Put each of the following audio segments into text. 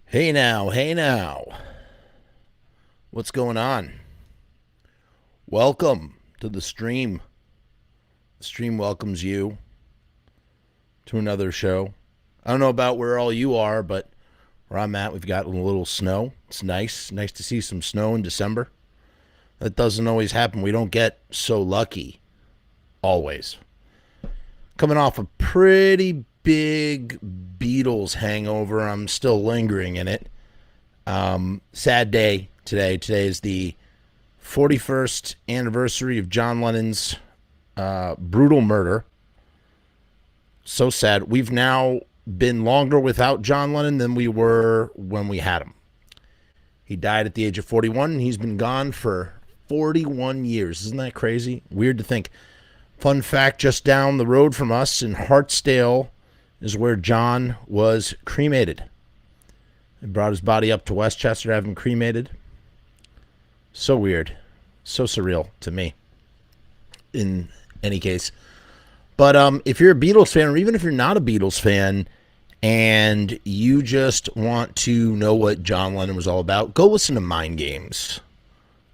Hey now, hey now. What's going on? Welcome to the stream. The stream welcomes you to another show. I don't know about where all you are, but where I'm at, we've got a little snow. It's nice. Nice to see some snow in December. That doesn't always happen. We don't get so lucky always. Coming off a pretty big Beatles hangover. I'm still lingering in it. Sad day today. Today is the 41st anniversary of John Lennon's brutal murder. So sad. We've now been longer without John Lennon than we were when we had him. He died at the age of 41, and he's been gone for 41 years. Isn't that crazy? Weird to think. Fun fact, just down the road from us in Hartsdale is where John was cremated. They brought his body up to Westchester to have him cremated. So weird. So surreal to me, in any case. But if you're a Beatles fan, or even if you're not a Beatles fan, and you just want to know what John Lennon was all about, go listen to Mind Games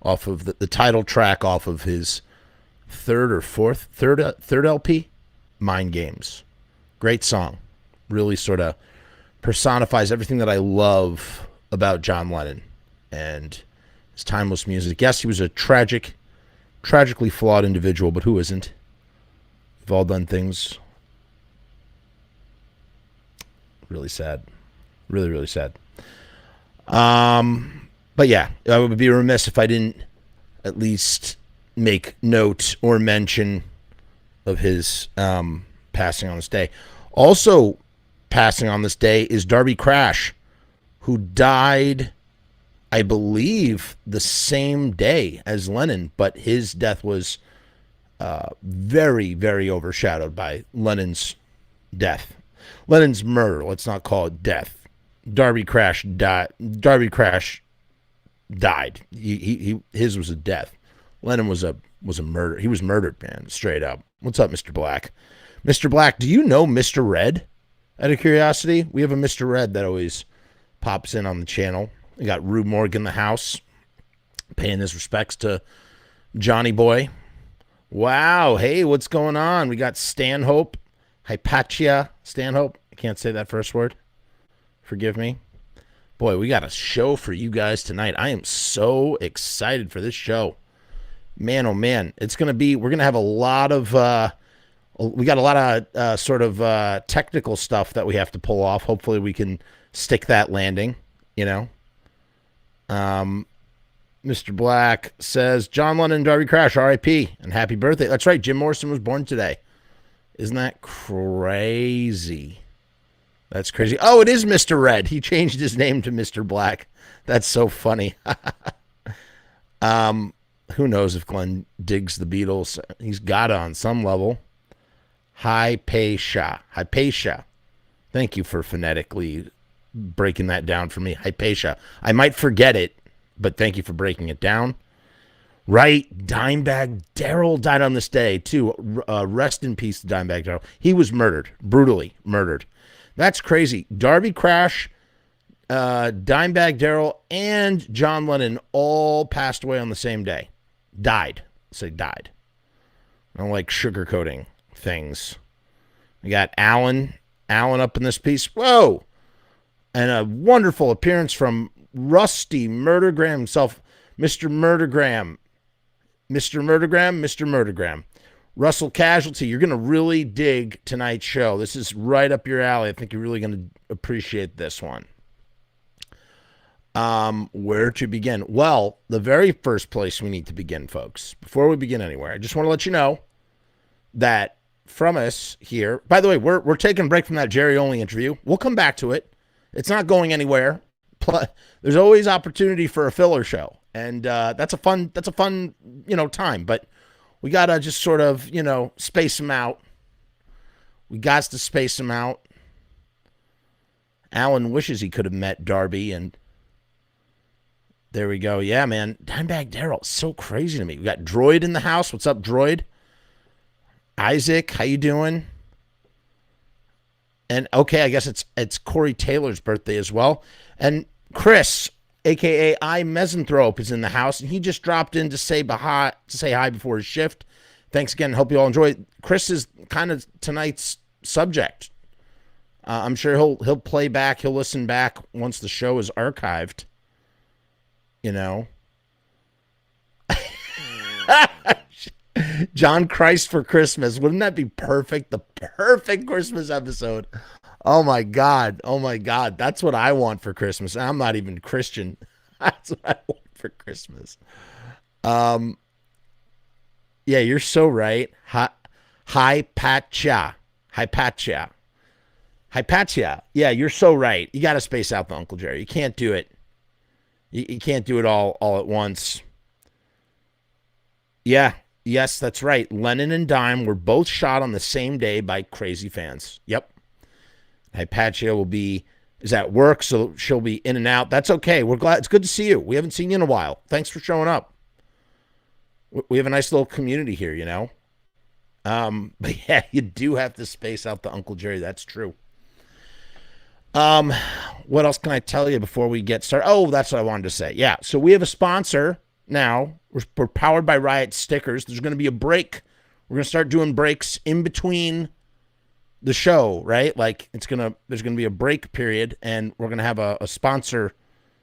off of the title track off of his third LP, Mind Games. Great song. Really sort of personifies everything that I love about John Lennon and his timeless music. Yes, he was a tragically flawed individual, but who isn't? We've all done things really sad. Really, really sad. But yeah, I would be remiss if I didn't at least make note or mention of his passing on this day. Also passing on this day is Darby Crash, who died, I believe, the same day as Lennon, but his death was very, very overshadowed by Lennon's death. Lennon's murder. Let's not call it death. Darby Crash died. Darby Crash died. His was a death. Lennon was a murder. He was murdered, man, straight up. What's up, Mr. Black? Mr. Black, do you know Mr. Red? Out of curiosity, we have a Mr. Red that always pops in on the channel. We got Rue Morgan in the house, paying his respects to Johnny Boy. Wow, hey, what's going on? We got Stanhope, Hypatia Stanhope. I can't say that first word. Forgive me. Boy, we got a show for you guys tonight. I am so excited for this show. Man, oh man, it's going to be, we're going to have a lot of, we got a lot of sort of technical stuff that we have to pull off. Hopefully we can stick that landing, you know. Mr. Black says, John Lennon and Darby Crash, R.I.P. and happy birthday. That's right, Jim Morrison was born today. Isn't that crazy? That's crazy. Oh, it is Mr. Red. He changed his name to Mr. Black. That's so funny. Who knows if Glenn digs the Beatles? He's got it on some level. Hypatia. Thank you for phonetically breaking that down for me. Hypatia. I might forget it, but thank you for breaking it down. Right, Dimebag Darrell died on this day, too. Rest in peace, Dimebag Darrell. He was murdered, brutally murdered. That's crazy. Darby Crash, Dimebag Darrell, and John Lennon all passed away on the same day. Died. Say died. I don't like sugarcoating things. We got Alan up in this piece. Whoa! And a wonderful appearance from Rusty Murdergram himself, Mr. Murdergram. Russell Casualty, you're going to really dig tonight's show. This is right up your alley. I think you're really going to appreciate this one. Where to begin? Well, the very first place we need to begin, folks, before we begin anywhere, I just want to let you know that Frumess here, by the way, we're taking a break from that Jerry Only interview. We'll come back to it. It's not going anywhere. There's always opportunity for a filler show. And that's a fun, time. But we got to just sort of, space them out. We got to space them out. Alan wishes he could have met Darby, and there we go. Yeah, man. Dimebag Darrell, so crazy to me. We got Droid in the house. What's up, Droid? Isaac, how you doing? And okay, I guess it's Corey Taylor's birthday as well. And Chris, aka I Misanthrope, is in the house, and he just dropped in to say hi before his shift. Thanks again. Hope you all enjoy. Chris is kind of tonight's subject. I'm sure he'll play back. He'll listen back once the show is archived. You know. John Christ for Christmas. Wouldn't that be perfect? The perfect Christmas episode. Oh my God. Oh my God. That's what I want for Christmas. I'm not even Christian. That's what I want for Christmas. Yeah, you're so right. Hypatia. Yeah, you're so right. You got to space out the Uncle Jerry. You can't do it. You can't do it all at once. Yeah. Yes, that's right. Lennon and Dime were both shot on the same day by crazy fans. Yep. Hypatia is at work, so she'll be in and out. That's okay. We're glad. It's good to see you. We haven't seen you in a while. Thanks for showing up. We have a nice little community here, you know. But yeah, you do have to space out the Uncle Jerry. That's true. What else can I tell you before we get started? Oh, that's what I wanted to say. Yeah, so we have a sponsor now. We're powered by Riot Stickers. There's going to be a break. We're going to start doing breaks in between the show, right? Like there's going to be a break period, and we're going to have a sponsor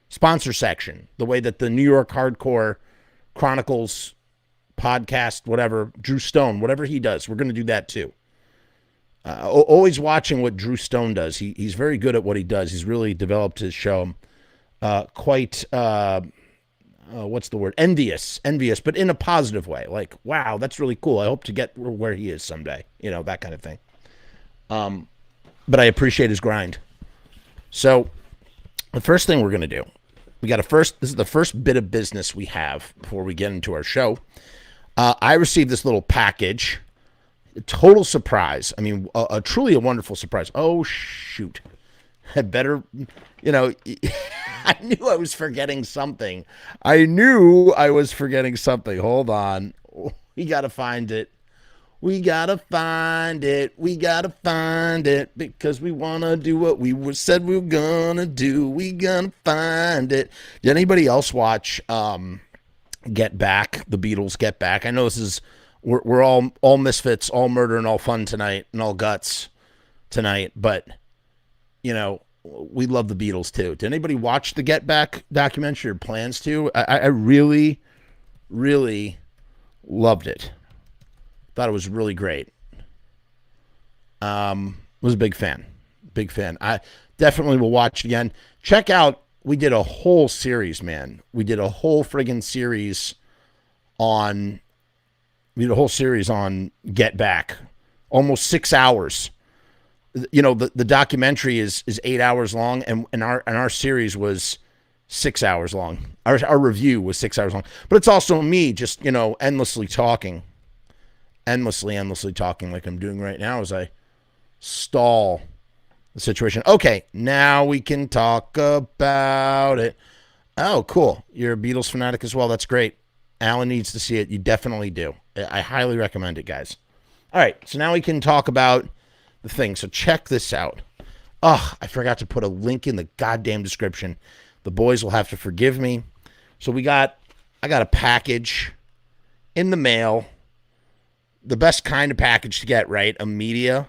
section, the way that the New York Hardcore Chronicles podcast, whatever, Drew Stone, whatever he does, we're going to do that too. Always watching what Drew Stone does. He's very good at what he does. He's really developed his show quite what's the word? Envious, but in a positive way. Like, wow, that's really cool. I hope to get where he is someday. You know, that kind of thing. But I appreciate his grind. So the first thing we're going to do, this is the first bit of business we have before we get into our show. I received this little package, a total surprise. I mean, truly a wonderful surprise. Oh, shoot. I better, you know, I knew I was forgetting something. Hold on. We got to find it. We got to find it because we want to do what we said we were going to do. We gonna find it. Did anybody else watch Get Back, the Beatles Get Back? I know we're all misfits, all murder and all fun tonight and all guts tonight, but you know, we love the Beatles too. Did anybody watch the Get Back documentary or plans to? I really, really loved it. Thought it was really great. Was a big fan. I definitely will watch it again. Check out, we did a whole series, man. We did a whole friggin' series on Get Back. Almost 6 hours. You know, the documentary is 8 hours long, and our series was 6 hours long. Our review was 6 hours long. But it's also me just, you know, endlessly talking like I'm doing right now as I stall the situation. Okay, now we can talk about it. Oh, cool. You're a Beatles fanatic as well. That's great. Alan needs to see it. You definitely do. I highly recommend it, guys. All right, so now we can talk about the thing. So check this out. Oh, I forgot to put a link in the goddamn description. The boys will have to forgive me. So I got a package in the mail. The best kind of package to get, right? A media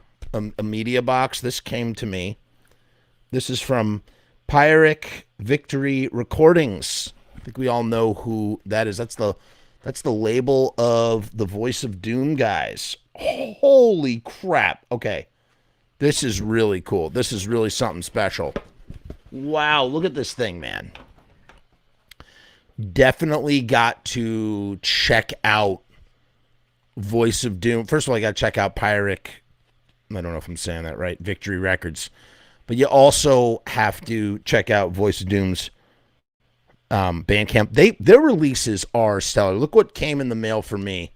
box. This came to me. This is from Pyrrhic Victory Recordings. I think we all know who that is. That's the label of the Voice of Doom guys. Holy crap. Okay. This is really cool. This is really something special. Wow, look at this thing, man. Definitely got to check out Voice of Doom. First of all, I got to check out Pyrrhic. I don't know if I'm saying that right. Victory Records. But you also have to check out Voice of Doom's Bandcamp. Their releases are stellar. Look what came in the mail for me.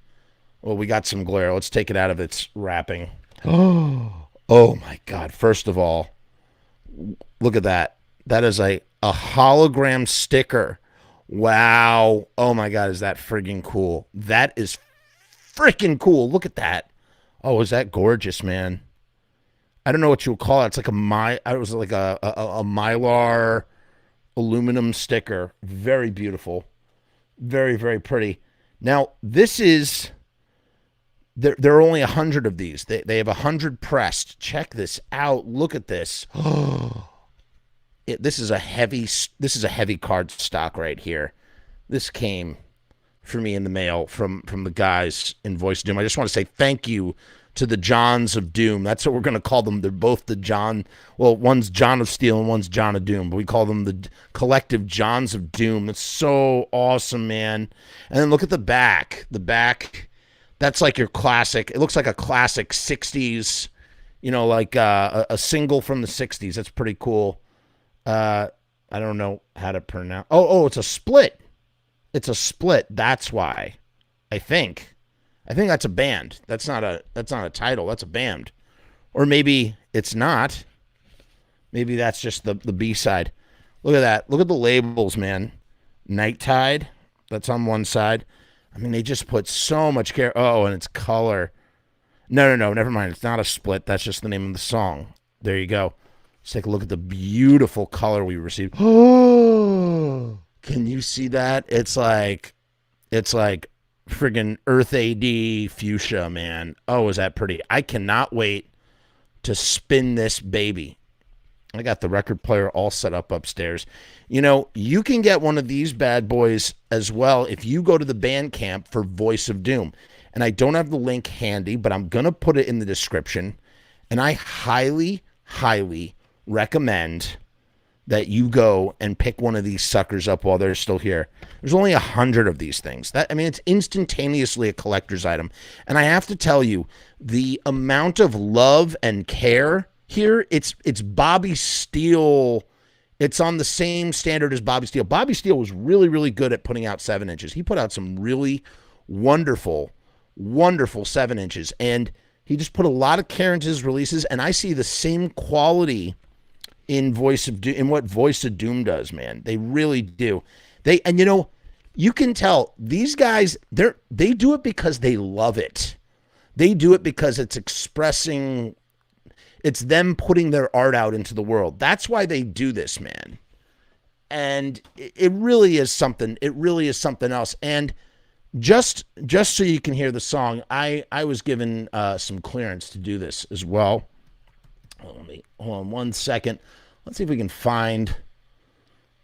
Well, we got some glare. Let's take it out of its wrapping. Oh my God. First of all, look at that. That is a hologram sticker. Wow. Oh my God. Is that friggin' cool? That is freaking cool. Look at that. Oh, is that gorgeous, man? I don't know what you would call it. It's like it was like a mylar aluminum sticker. Very beautiful. Very, very pretty. Now, this is, there are only 100 of these. They have 100 pressed. Check this out. Look at this. This is a heavy card stock right here. This came for me in the mail from the guys in Voice of Doom. I just want to say thank you to the Johns of Doom. That's what we're going to call them. They're both the John. Well, one's John of Steel and one's John of Doom, but we call them the collective Johns of Doom. That's so awesome, man. And then look at the back. The back, that's like your classic. It looks like a classic 60s, like a single from the 60s. That's pretty cool. I don't know how to pronounce. Oh, it's a split. It's a split. That's why. I think that's a band. That's not a title. That's a band. Or maybe it's not. Maybe that's just the B-side. Look at that. Look at the labels, man. Night Tide. That's on one side. I mean, they just put so much care. Oh, and it's color. No. Never mind. It's not a split. That's just the name of the song. There you go. Let's take a look at the beautiful color we received. Oh, can you see that? It's like friggin' Earth A.D. fuchsia, man. Oh, is that pretty? I cannot wait to spin this baby. I got the record player all set up upstairs. You can get one of these bad boys as well if you go to the Bandcamp for Voice of Doom. And I don't have the link handy, but I'm going to put it in the description. And I highly, highly recommend that you go and pick one of these suckers up while they're still here. There's only 100 of these things. It's instantaneously a collector's item. And I have to tell you, the amount of love and care here, it's Bobby Steele. It's on the same standard as Bobby Steele. Bobby Steele was really, really good at putting out 7 inches. He put out some really wonderful, wonderful 7 inches. And he just put a lot of care into his releases. And I see the same quality in what Voice of Doom does, man. They really do. You can tell these guys, they do it because they love it. They do it because it's them putting their art out into the world. That's why they do this, man. And it really is something. It really is something else. And just so you can hear the song, I was given some clearance to do this as well. Hold on 1 second. Let's see if we can find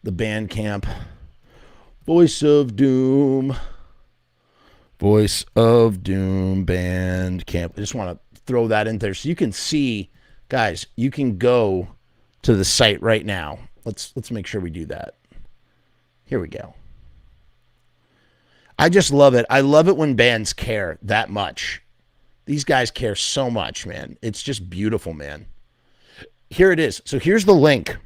the Bandcamp. Voice of Doom Bandcamp. I just want to throw that in there so you can see, guys. You can go to the site right now. Let's make sure we do that. Here we go. I just love it. I love it when bands care that much. These guys care so much, man. It's just beautiful, man. Here it is. So here's the link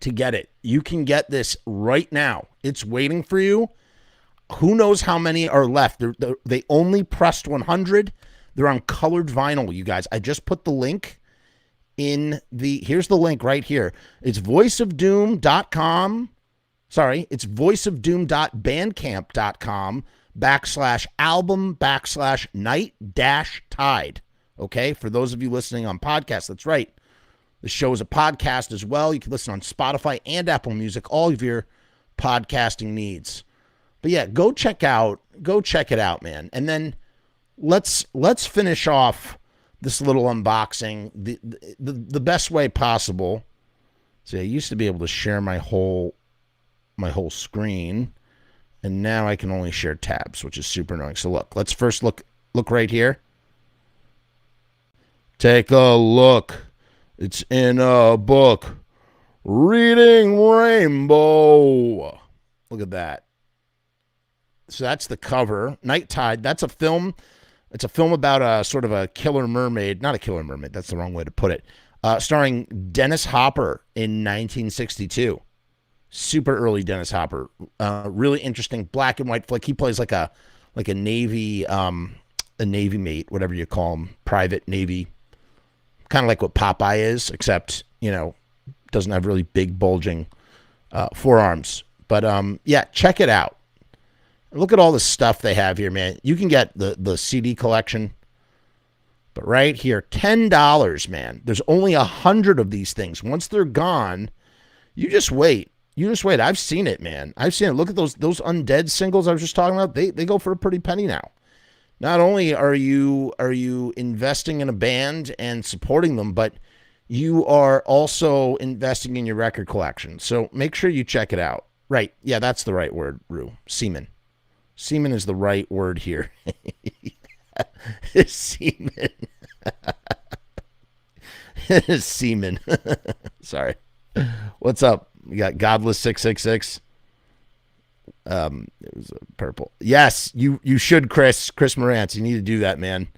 to get it. You can get this right now. It's waiting for you. Who knows how many are left? They only pressed 100. They're on colored vinyl, you guys. I just put the link here's the link right here. It's voiceofdoom.com. Sorry, it's voiceofdoom.bandcamp.com /album/night-tide. Okay, for those of you listening on podcast, that's right. The show is a podcast as well. You can listen on Spotify and Apple Music, all of your podcasting needs. But yeah, go check it out, man. And then let's finish off this little unboxing the best way possible. See, I used to be able to share my whole screen, and now I can only share tabs, which is super annoying. So let's first look right here. Take a look. It's in a book. Reading Rainbow. Look at that. So that's the cover. Night Tide. That's a film. It's a film about a sort of a killer mermaid. Not a killer mermaid. That's the wrong way to put it. Starring Dennis Hopper in 1962. Super early Dennis Hopper. Really interesting black and white flick. He plays like a Navy mate, whatever you call him, private Navy. Kind of like what Popeye is, except, doesn't have really big bulging forearms. But yeah, check it out. Look at all the stuff they have here, man. You can get the CD collection, But right here, $10, man. There's only 100 of these things. Once they're gone, you just wait. You just wait. I've seen it, man. I've seen it. Look at those undead singles I was just talking about. They go for a pretty penny now. Not only are you investing in a band and supporting them, but you are also investing in your record collection. So make sure you check it out. Right. Yeah, that's the right word, Rue. Semen. Semen is the right word here. Semen. Semen. Sorry. What's up? We got Godless 666. It was purple. Yes, you should, Chris Morantz. You need to do that, man.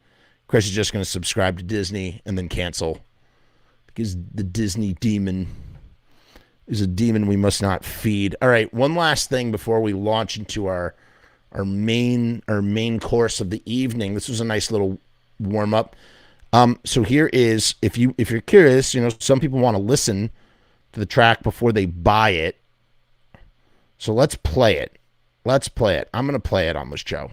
Chris is just going to subscribe to Disney and then cancel because the Disney demon is a demon we must not feed. All right, one last thing before we launch into our main course of the evening. This was a nice little warm up. So here is, if you're curious, some people want to listen to the track before they buy it. So let's play it. I'm going to play it on this show.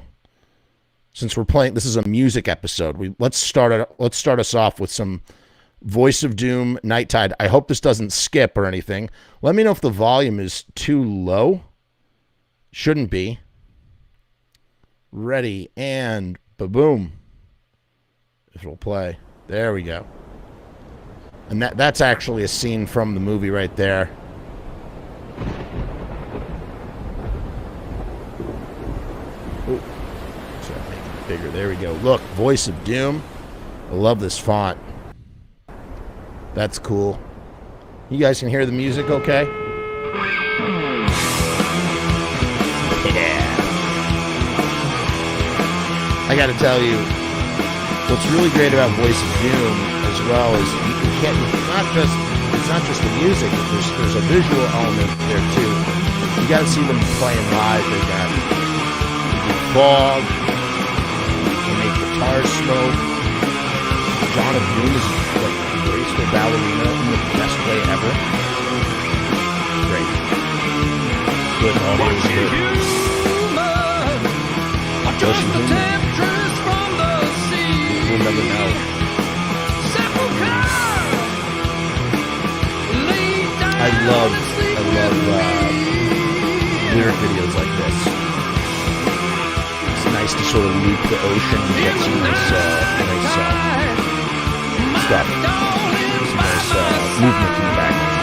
Since we're playing, this is a music episode. Let's start us off with some Voice of Doom, Night Tide. I hope this doesn't skip or anything. Let me know if the volume is too low. Shouldn't be. Ready, and ba-boom. If it'll play. There we go. And that's actually a scene from the movie right there. Ooh. Sorry, make it bigger. There we go. Look, Voice of Doom. I love this font. That's cool. You guys can hear the music okay? Yeah. I gotta tell you, what's really great about Voice of Doom as well is it's not just the music, there's a visual element there too. You gotta see them playing live. They got fog, they make guitar smoke. John of Doom is like a graceful ballerina in the best way ever. Great. Good audio. Watching the temperatures from the sea. We'll never know. I love lyric videos like this. It's nice to sort of loop the ocean and get some nice stuff. Some nice movement in the background.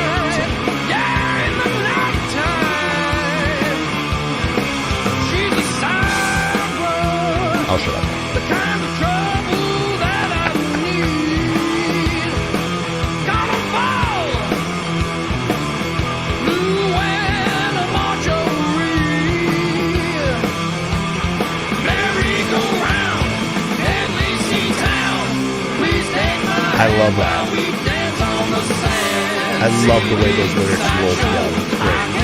I'll shut up. The kind of trouble that I need. Gonna fall. Blue and a marjorie. Merry-go-round. Headley town. Please take my I love that. We dance on the sand. I love the way those lyrics roll together. It's great.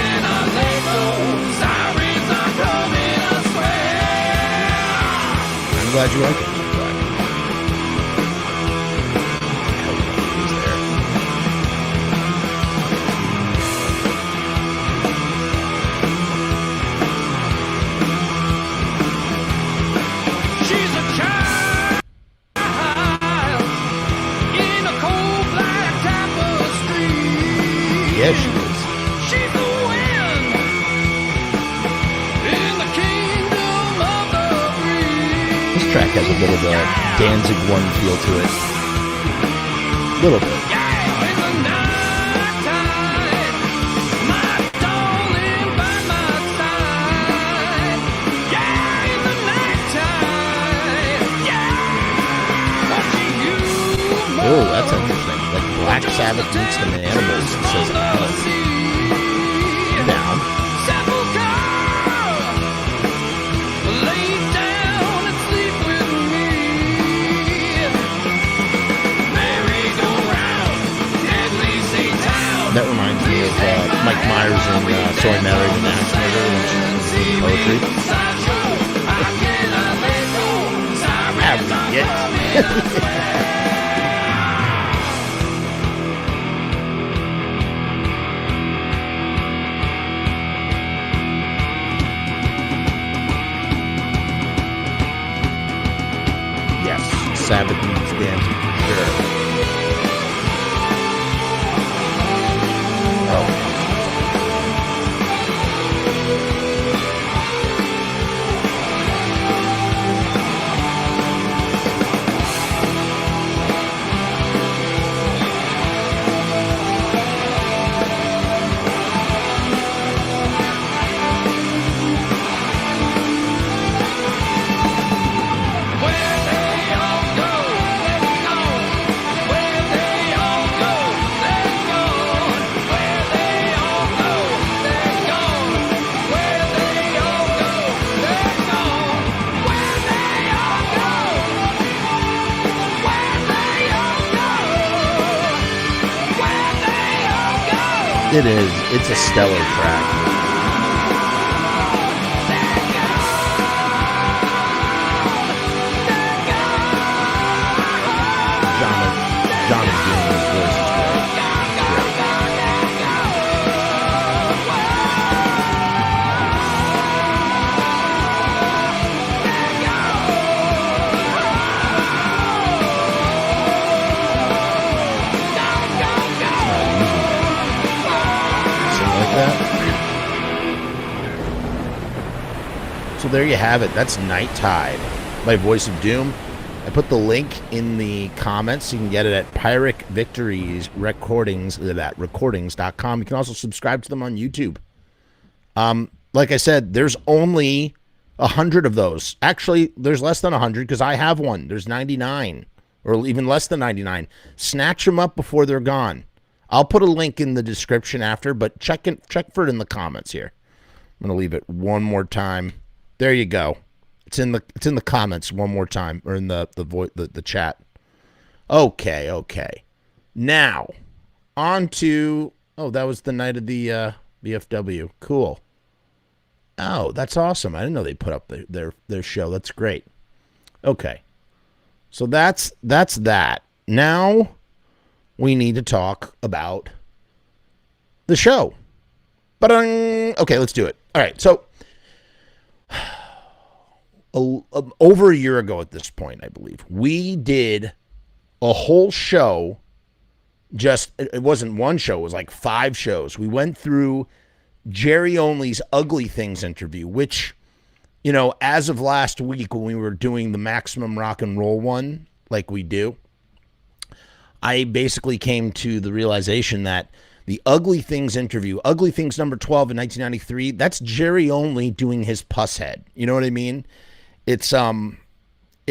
Sirens are coming, I swear. I'm glad you like it. She's a child in a cold black tapestry. Yeah, she is. She's the wind in the kingdom of the free. This track has a bit of a Danzig 1 feel to it. A little bit. Yeah, in the nighttime, my darling by my side. Yeah, in the nighttime, yeah, watching you move. Oh, that's interesting. Like Black Sabbath meets the Animals and says hell. Down. Lay down and sleep with me. Merry-go-round, deadly Satan. That reminds me of Mike Myers and So I Married an Axe Murderer when she was doing poetry. Yes, Sabbath meets the Danzig for sure. Oh. It is. It's a stellar track. John is doing his voice is great. So there you have it. That's Night Tide by Voice of Doom. I put the link in the comments. You can get it at Pyrrhic Victories recordings.com. You can also subscribe to them on YouTube. Like I said, there's only 100 of those. Actually, there's less than 100 because I have one. There's 99 or even less than 99. Snatch them up before they're gone. I'll put a link in the description after, but check for it in the comments here. I'm going to leave it one more time. There you go. It's in the comments one more time, or in the chat. Okay. Now, on to that was the night of the BFW. Cool. Oh, that's awesome. I didn't know they put up their show. That's great. Okay. So that's that. Now we need to talk about the show. But okay, let's do it. All right. So over a year ago at this point, I believe, we did a whole show. It wasn't one show, it was like 5 shows. We went through Jerry Only's Ugly Things interview, which, as of last week when we were doing the Maximum Rock and Roll one, like we do, I basically came to the realization that the Ugly Things interview, Ugly Things number 12 in 1993, that's Jerry Only doing his puss head. You know what I mean? It's a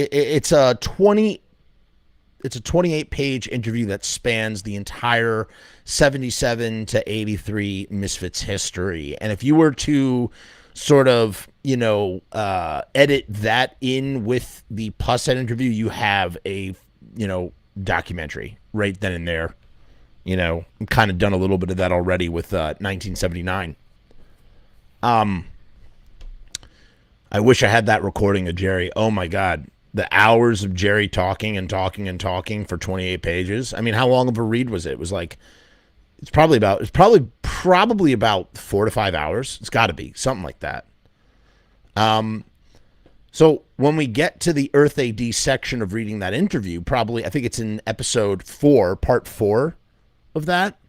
28-page interview that spans the entire 77 to 83 Misfits history. And if you were to sort of, edit that in with the puss head interview, you have a, documentary right then and there. I'm kind of done a little bit of that already with 1979. I wish I had that recording of Jerry. Oh my God. The hours of Jerry talking and talking and talking for 28 pages. I mean, how long of a read was it? It was like, it's probably about 4 to 5 hours. It's got to be something like that. So when we get to the Earth AD section of reading that interview, I think it's in episode 4, part 4 of that,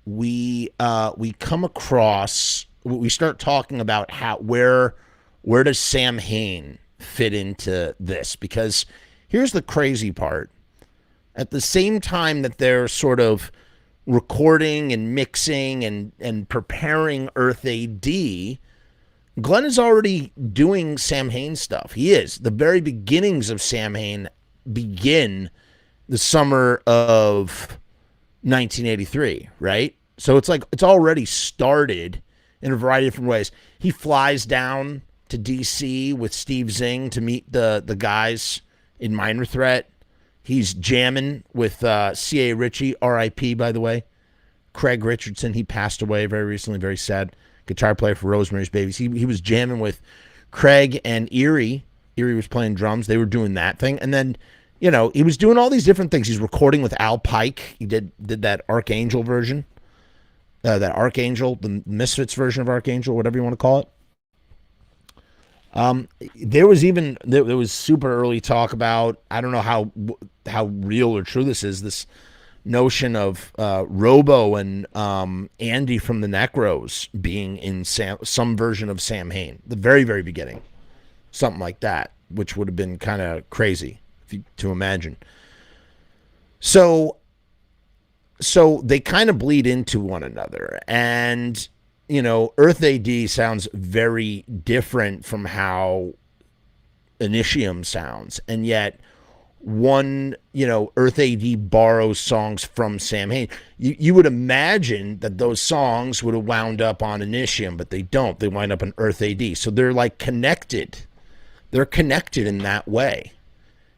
we come across, we start talking about where does Samhain fit into this? Because here's the crazy part. At the same time that they're sort of recording and mixing and preparing Earth AD, Glenn is already doing Samhain stuff. He is. The very beginnings of Samhain begin the summer of 1983, right? So it's like it's already started in a variety of different ways. He flies down to DC with Steve Zing to meet the guys in Minor Threat. He's jamming with C.A. Ritchie, R.I.P., by the way. Craig Richardson, he passed away very recently, very sad. Guitar player for Rosemary's Babies. He was jamming with Craig and Erie. Erie was playing drums. They were doing that thing. And then, he was doing all these different things. He's recording with Al Pike. He did that Archangel version. The Misfits version of Archangel, whatever you want to call it. There was super early talk about, I don't know how real or true this is, this notion of Robo and Andy from the Necros being in some version of Samhain, the very, very beginning, something like that, which would have been kind of crazy to imagine. So they kind of bleed into one another, and Earth AD sounds very different from how Initium sounds, and yet Earth AD borrows songs from Samhain. You would imagine that those songs would have wound up on Initium, but they don't. They wind up in Earth AD. So they're like connected. They're connected in that way,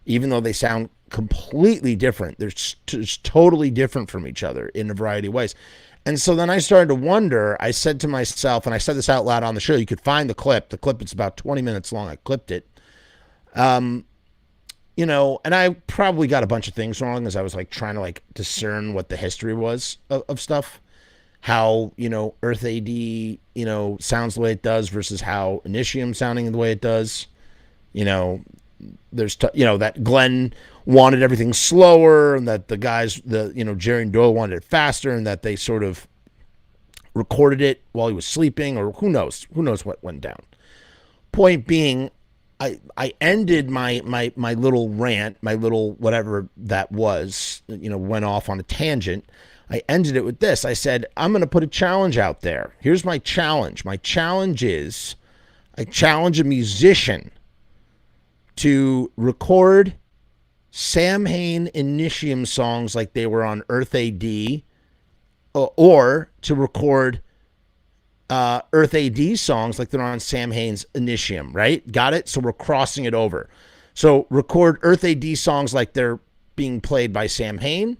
even though they sound completely different. They're just totally different from each other in a variety of ways. And so then I started to wonder. I said to myself, and I said this out loud on the show, you could find the clip. The clip is about 20 minutes long. I clipped it. And I probably got a bunch of things wrong as I was like trying to like discern what the history was of stuff. How, Earth AD, sounds the way it does versus how Initium sounding the way it does. There's, that Glenn wanted everything slower, and that the guys, Jerry and Doyle wanted it faster, and that they sort of recorded it while he was sleeping, or who knows what went down. Point being, I ended my little rant, my little whatever that was, went off on a tangent. I ended it with this. I said, I'm going to put a challenge out there. Here's my challenge. My challenge is, I challenge a musician to record Samhain Initium songs like they were on Earth AD, or to record Earth AD songs like they're on Samhain's Initium, right? Got it? So we're crossing it over. So record Earth AD songs like they're being played by Samhain,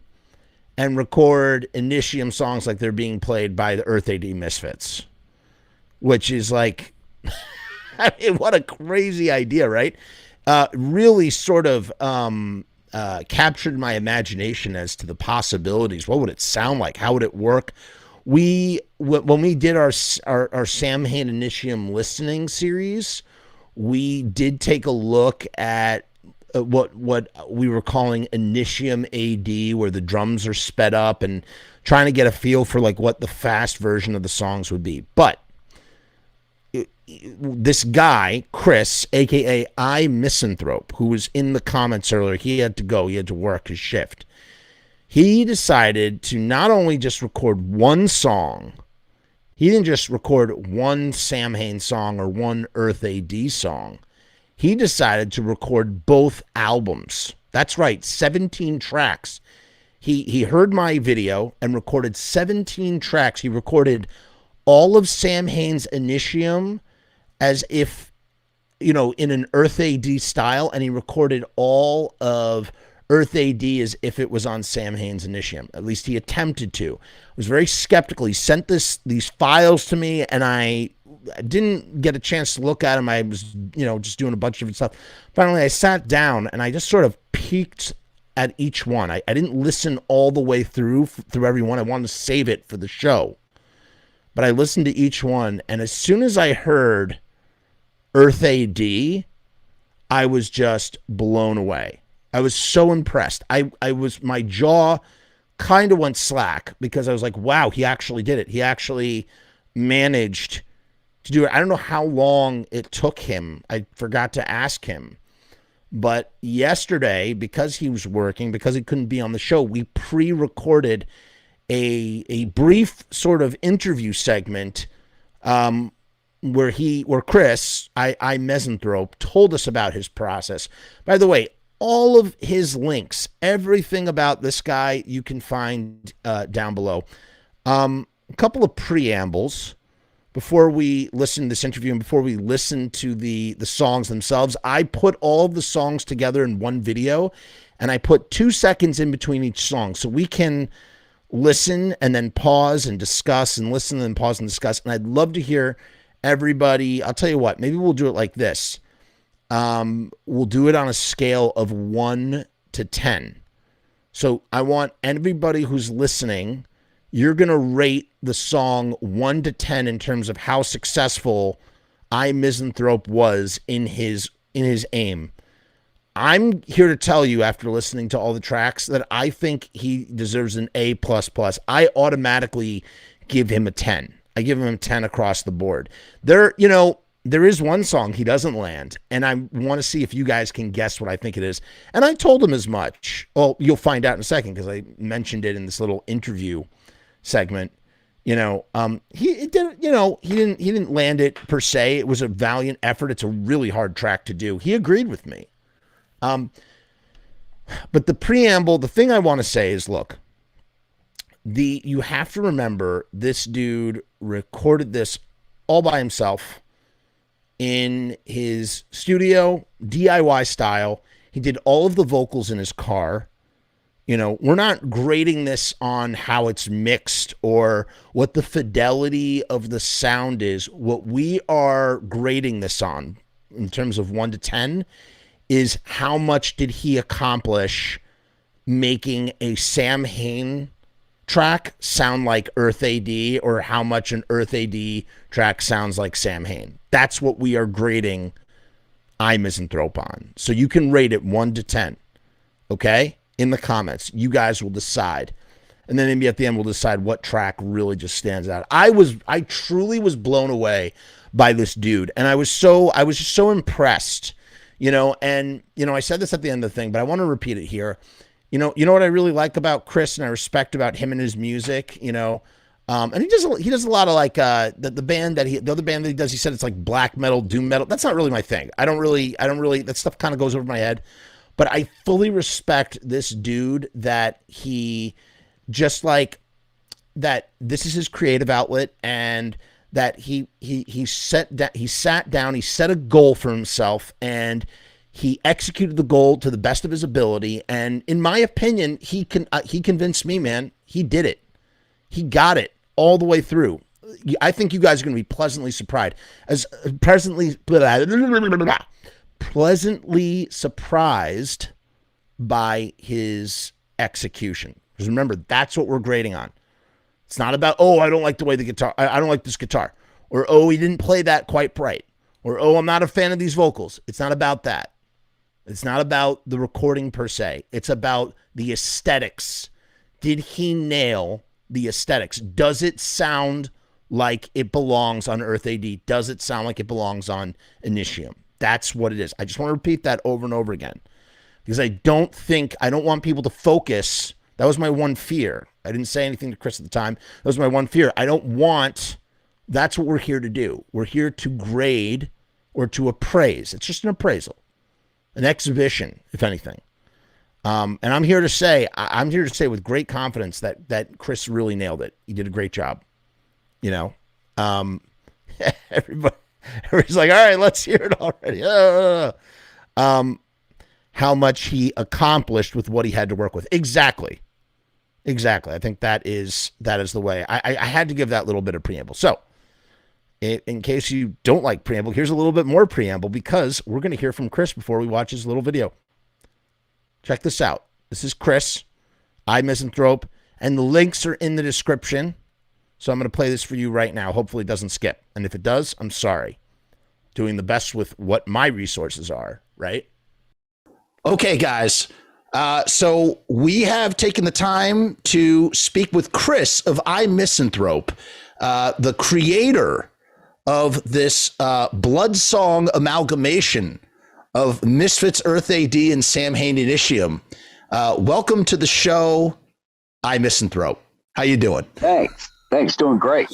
and record Initium songs like they're being played by the Earth AD Misfits, which is like, I mean, what a crazy idea, right? Really sort of captured my imagination as to the possibilities. What would it sound like? How would it work? When we did our Samhain Initium listening series, we did take a look at what we were calling Initium AD, where the drums are sped up, and trying to get a feel for like what the fast version of the songs would be. But this guy, Chris, aka I Misanthrope, who was in the comments earlier, he had to go, he had to work his shift. He decided to not only just record one song, he didn't just record one Samhain song or one Earth AD song. He decided to record both albums. That's right, 17 tracks. He heard my video and recorded 17 tracks. He recorded all of Samhain's Initium as if, in an Earth AD style, and he recorded all of Earth AD as if it was on Samhain's Initium. At least he attempted to. I was very skeptical. He sent these files to me, and I didn't get a chance to look at them. I was, just doing a bunch of different stuff. Finally, I sat down, and I just sort of peeked at each one. I didn't listen all the way through every one. I wanted to save it for the show. But I listened to each one, and as soon as I heard Earth AD, I was just blown away. I was so impressed. My jaw kind of went slack, because I was like, wow, he actually did it. He actually managed to do it. I don't know how long it took him. I forgot to ask him. But yesterday, because he was working, because he couldn't be on the show, we pre-recorded a brief sort of interview segment where Chris, I Misanthrope, told us about his process. By the way, all of his links, everything about this guy, you can find down below. A couple of preambles before we listen to this interview and before we listen to the songs themselves. I put all of the songs together in one video, and I put 2 seconds in between each song, so we can listen and then pause and discuss, and listen and then pause and discuss. And I'd love to hear everybody. I'll tell you what, maybe we'll do it like this. We'll do it on a scale of 1 to 10. So I want everybody who's listening, you're going to rate the song 1 to 10 in terms of how successful I Misanthrope was in his aim. I'm here to tell you, after listening to all the tracks, that I think he deserves an A++. I automatically give him a 10. I give him a 10 across the board. There is one song he doesn't land, and I want to see if you guys can guess what I think it is. And I told him as much. Well, you'll find out in a second because I mentioned it in this little interview segment. He didn't land it per se. It was a valiant effort. It's a really hard track to do. He agreed with me. But the preamble, the thing I want to say is, look, you have to remember this dude recorded this all by himself in his studio, DIY style. He did all of the vocals in his car. We're not grading this on how it's mixed or what the fidelity of the sound is. What we are grading this on in terms of 1 to 10 is how much did he accomplish making a Samhain track sound like Earth A.D. or how much an Earth A.D. track sounds like Samhain. That's what we are grading I Misanthrope on. So you can rate it 1 to 10. Okay? In the comments. You guys will decide. And then maybe at the end we'll decide what track really just stands out. I truly was blown away by this dude. And I was just so impressed. I said this at the end of the thing, but I want to repeat it here. You know what I really like about Chris and I respect about him and his music, and he does a lot of like the other band that he does, he said it's like black metal, doom metal. That's not really my thing. I don't really that stuff kind of goes over my head, but I fully respect this dude that he just like that this is his creative outlet and that he sat down, he set a goal for himself and he executed the goal to the best of his ability. And in my opinion, he convinced me, man. He did it. He got it all the way through. I think you guys are going to be pleasantly surprised. Pleasantly surprised by his execution. Because remember, that's what we're grading on. It's not about, I don't like the way the guitar, I don't like this guitar. Or, he didn't play that quite right. Or, I'm not a fan of these vocals. It's not about that. It's not about the recording per se. It's about the aesthetics. Did he nail the aesthetics? Does it sound like it belongs on Earth A.D.? Does it sound like it belongs on Initium? That's what it is. I just want to repeat that over and over again. Because I don't want people to focus. That was my one fear. I didn't say anything to Chris at the time. That was my one fear. That's what we're here to do. We're here to grade or to appraise. It's just an appraisal, an exhibition, if anything. And I'm here to say with great confidence that Chris really nailed it. He did a great job. Everybody's like, all right, let's hear it already. How much he accomplished with what he had to work with. Exactly. I think that is the way. I had to give that little bit of preamble. So, in case you don't like preamble, here's a little bit more preamble because we're going to hear from Chris before we watch his little video. Check this out. This is Chris, I Misanthrope, and the links are in the description. So I'm going to play this for you right now. Hopefully it doesn't skip. And if it does, I'm sorry. Doing the best with what my resources are, right? Okay, guys. So we have taken the time to speak with Chris of I Misanthrope, the creator of this Bloodsong amalgamation of Misfits Earth A.D. and Samhain Initium. Welcome to the show, I Misanthrope. How you doing? Thanks. Doing great.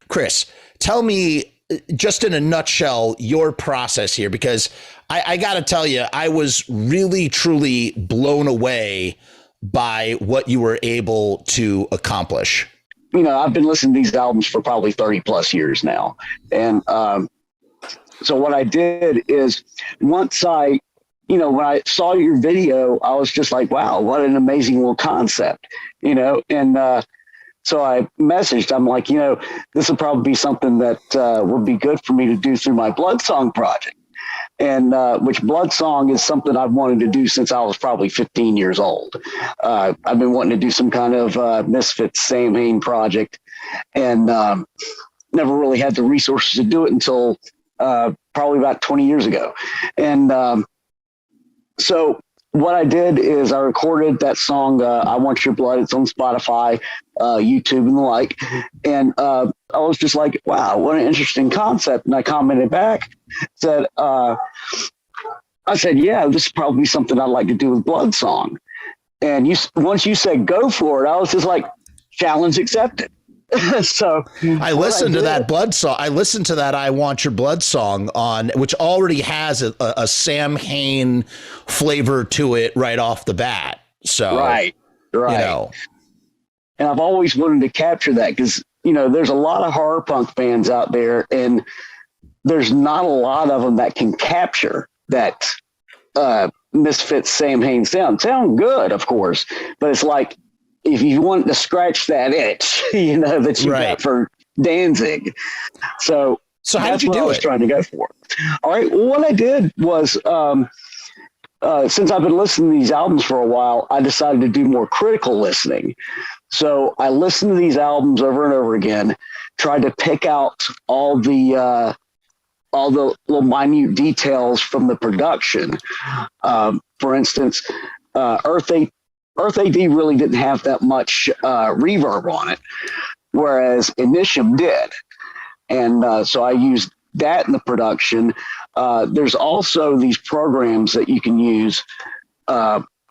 Chris, tell me just in a nutshell your process here, because I got to tell you, I was really, truly blown away by what you were able to accomplish. I've been listening to these albums for probably 30 plus years now. And so what I did is once when I saw your video, I was just like, wow, what an amazing little concept, and so I messaged, I'm like, this would probably be something that would be good for me to do through my Bloodsong project. And which Bloodsong is something I've wanted to do since I was probably 15 years old. I've been wanting to do some kind of Misfits Samhain project and never really had the resources to do it until probably about 20 years ago. And so what I did is I recorded that song, I Want Your Blood. It's on Spotify, YouTube, and the like. And I was just like, wow, what an interesting concept. And I commented back, said, I said, yeah, this is probably something I'd like to do with Bloodsong. And once you said go for it, I was just like, challenge accepted. So I listened to that blood song. I listened to that I Want Your Blood song on, which already has a Samhain flavor to it right off the bat. So, right. You know. And I've always wanted to capture that because, you know, there's a lot of horror punk bands out there, and there's not a lot of them that can capture that Misfits Samhain sound good, of course, but it's like, if you want to scratch that itch, you know, that you got for Danzig. So how did you do it? I was trying to go for. All right. Well, what I did was, since I've been listening to these albums for a while, I decided to do more critical listening. So I listened to these albums over and over again, tried to pick out all the little minute details from the production. For instance, Earth A.D. really didn't have that much reverb on it, whereas Initium did. And so I used that in the production. There's also these programs that you can use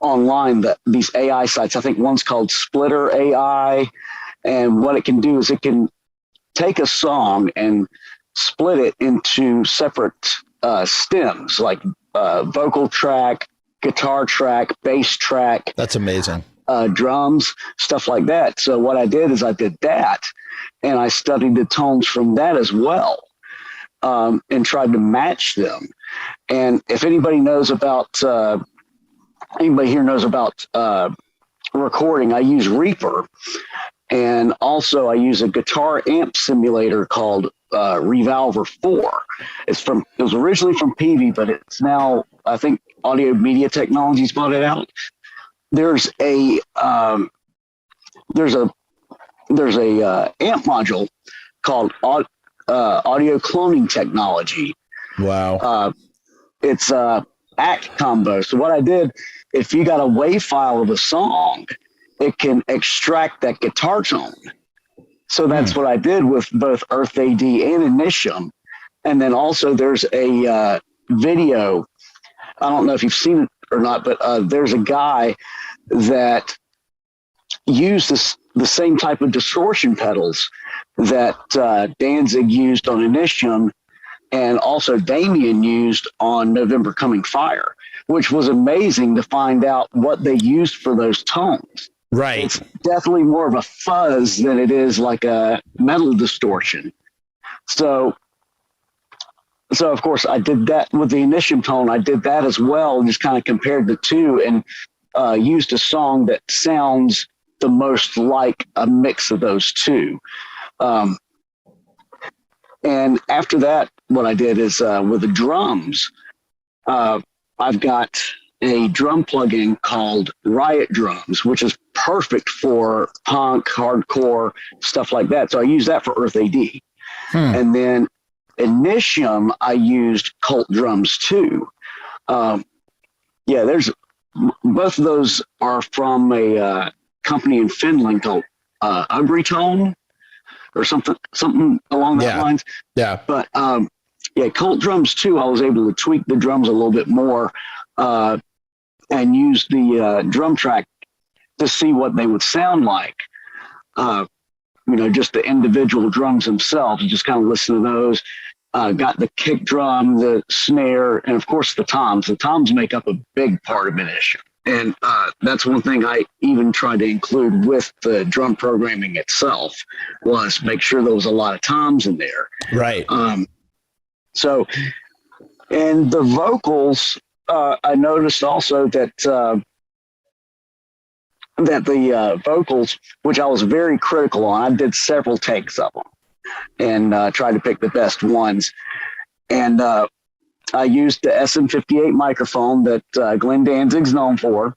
online, these AI sites. I think one's called Splitter AI. And what it can do is it can take a song and split it into separate stems, like vocal track, guitar track, bass track. That's amazing. Drums, stuff like that. So what I did is I did that, and I studied the tones from that as well, and tried to match them. And if anybody knows about, anybody here knows about recording, I use Reaper, and also I use a guitar amp simulator called Revolver 4. It was originally from Peavey, but it's now, I think, Audio Media Technologies bought it out. There's a amp module called audio cloning technology. Wow. It's ACT combo. So what I did, if you got a WAV file of a song, it can extract that guitar tone. So that's what I did with both Earth A.D. and Initium. And then also there's a video. I don't know if you've seen it or not, but there's a guy that used the same type of distortion pedals that Danzig used on Initium, and also Damien used on November Coming Fire, which was amazing to find out what they used for those tones. Right. It's definitely more of a fuzz than it is like a metal distortion. So of course I did that with the Initium tone. I did that as well, and just kind of compared the two, and used a song that sounds the most like a mix of those two. And after that, what I did is with the drums, I've got a drum plugin called Riot Drums, which is perfect for punk, hardcore, stuff like that. So I use that for Earth A.D. And then Initium, I used Cult Drums too. There's both of those are from a company in Finland called Ugly Tone or something along that lines. Yeah. But Cult Drums too, I was able to tweak the drums a little bit more and use the drum track to see what they would sound like. Just the individual drums themselves, just kind of listen to those. Got the kick drum, the snare, and of course the toms. The toms make up a big part of Initium. And that's one thing I even tried to include with the drum programming itself, was make sure there was a lot of toms in there. Right. And the vocals, I noticed also that the vocals, which I was very critical on, I did several takes of them and tried to pick the best ones. And I used the SM58 microphone that Glenn Danzig's known for.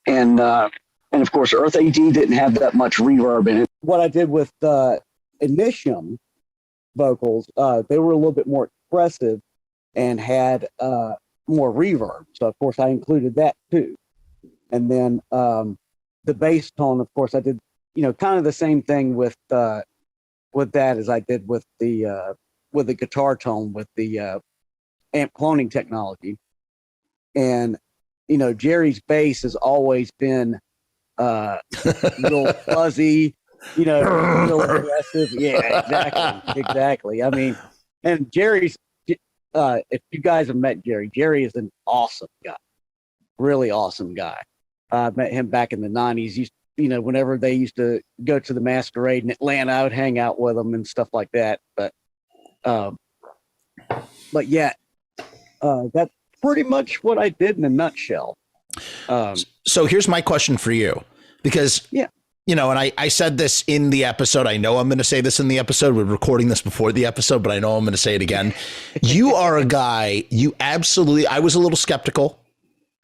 And of course, Earth A.D. didn't have that much reverb in it. What I did with Initium vocals, they were a little bit more expressive and had more reverb. So of course I included that too. And then the bass tone, of course, I did, kind of the same thing with that as I did with the guitar tone with the amp cloning technology. And Jerry's bass has always been real fuzzy, real aggressive. Yeah, exactly. I mean, and Jerry's, if you guys have met Jerry is an awesome guy, really awesome guy. I met him back in the 90s. Whenever they used to go to the masquerade in Atlanta, I would hang out with them and stuff like that. But yeah, that's pretty much what I did in a nutshell. So here's my question for you, because, and I said this in the episode. I know I'm going to say this in the episode. We're recording this before the episode, but I know I'm going to say it again. You are a guy, I was a little skeptical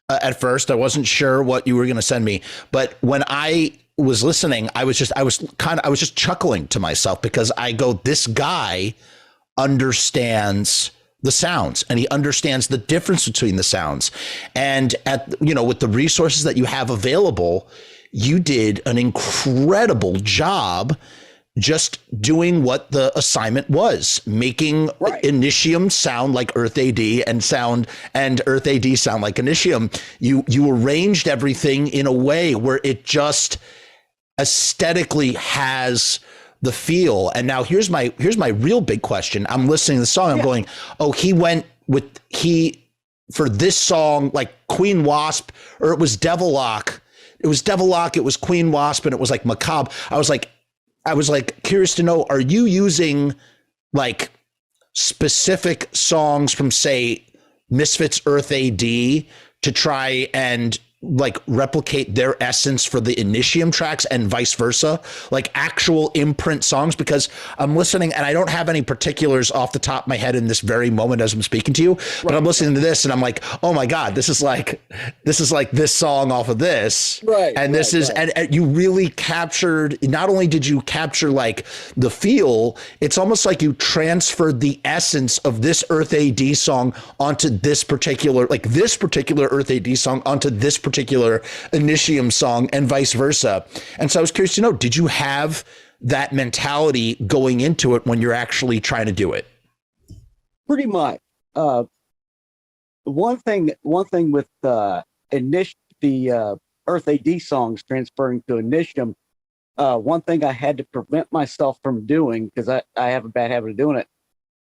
at first. I wasn't sure what you were going to send me, but when I was listening, I was just chuckling to myself, because I go, this guy understands the sounds, and he understands the difference between the sounds. And with the resources that you have available, you did an incredible job just doing what the assignment was, making Initium sound like Earth AD and Earth AD sound like Initium. You arranged everything in a way where it just aesthetically has the feel. And now here's my real big question. I'm listening to the song. I'm going, oh, for this song, like Queen Wasp, or it was Devilock. It was Devilock. It was Queen Wasp, and it was like Macabre. I was like curious to know, are you using like specific songs from, say, Misfits Earth AD to try and like replicate their essence for the Initium tracks, and vice versa, like actual imprint songs? Because I'm listening and I don't have any particulars off the top of my head in this very moment as I'm speaking to you, but I'm listening to this and I'm like, oh my God, this is like this song off of this. And this is, and you really captured, not only did you capture like the feel, it's almost like you transferred the essence of this Earth AD song onto this particular Earth AD song onto this particular Initium song, and vice versa. And so I was curious to know, did you have that mentality going into it when you're actually trying to do it? Pretty much. One thing with the Earth AD songs transferring to Initium, one thing I had to prevent myself from doing, because I have a bad habit of doing it,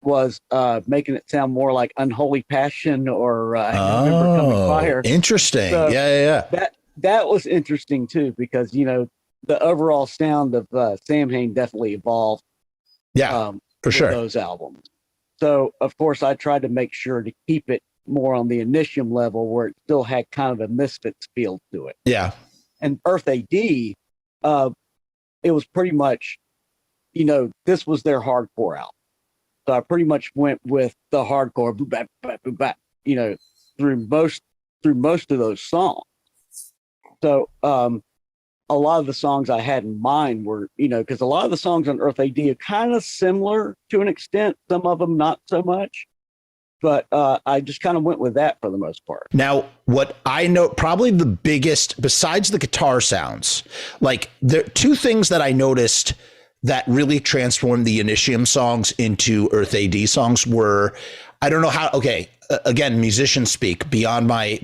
was making it sound more like Unholy Passion or November Coming Fire. Interesting. So yeah. That was interesting too, because the overall sound of Samhain definitely evolved. Yeah, for sure. Those albums. So of course I tried to make sure to keep it more on the Initium level, where it still had kind of a Misfits feel to it. Yeah. And Earth AD, it was pretty much, this was their hardcore album. So I pretty much went with the hardcore, boop, bap, bap, boop, bap, through most of those songs. So a lot of the songs I had in mind were, because a lot of the songs on Earth AD are kind of similar to an extent, some of them not so much. But I just kind of went with that for the most part. Now, what I know, probably the biggest, besides the guitar sounds, like there are two things that I noticed that really transformed the Initium songs into Earth AD songs were, I don't know how, okay, again, musician speak, beyond my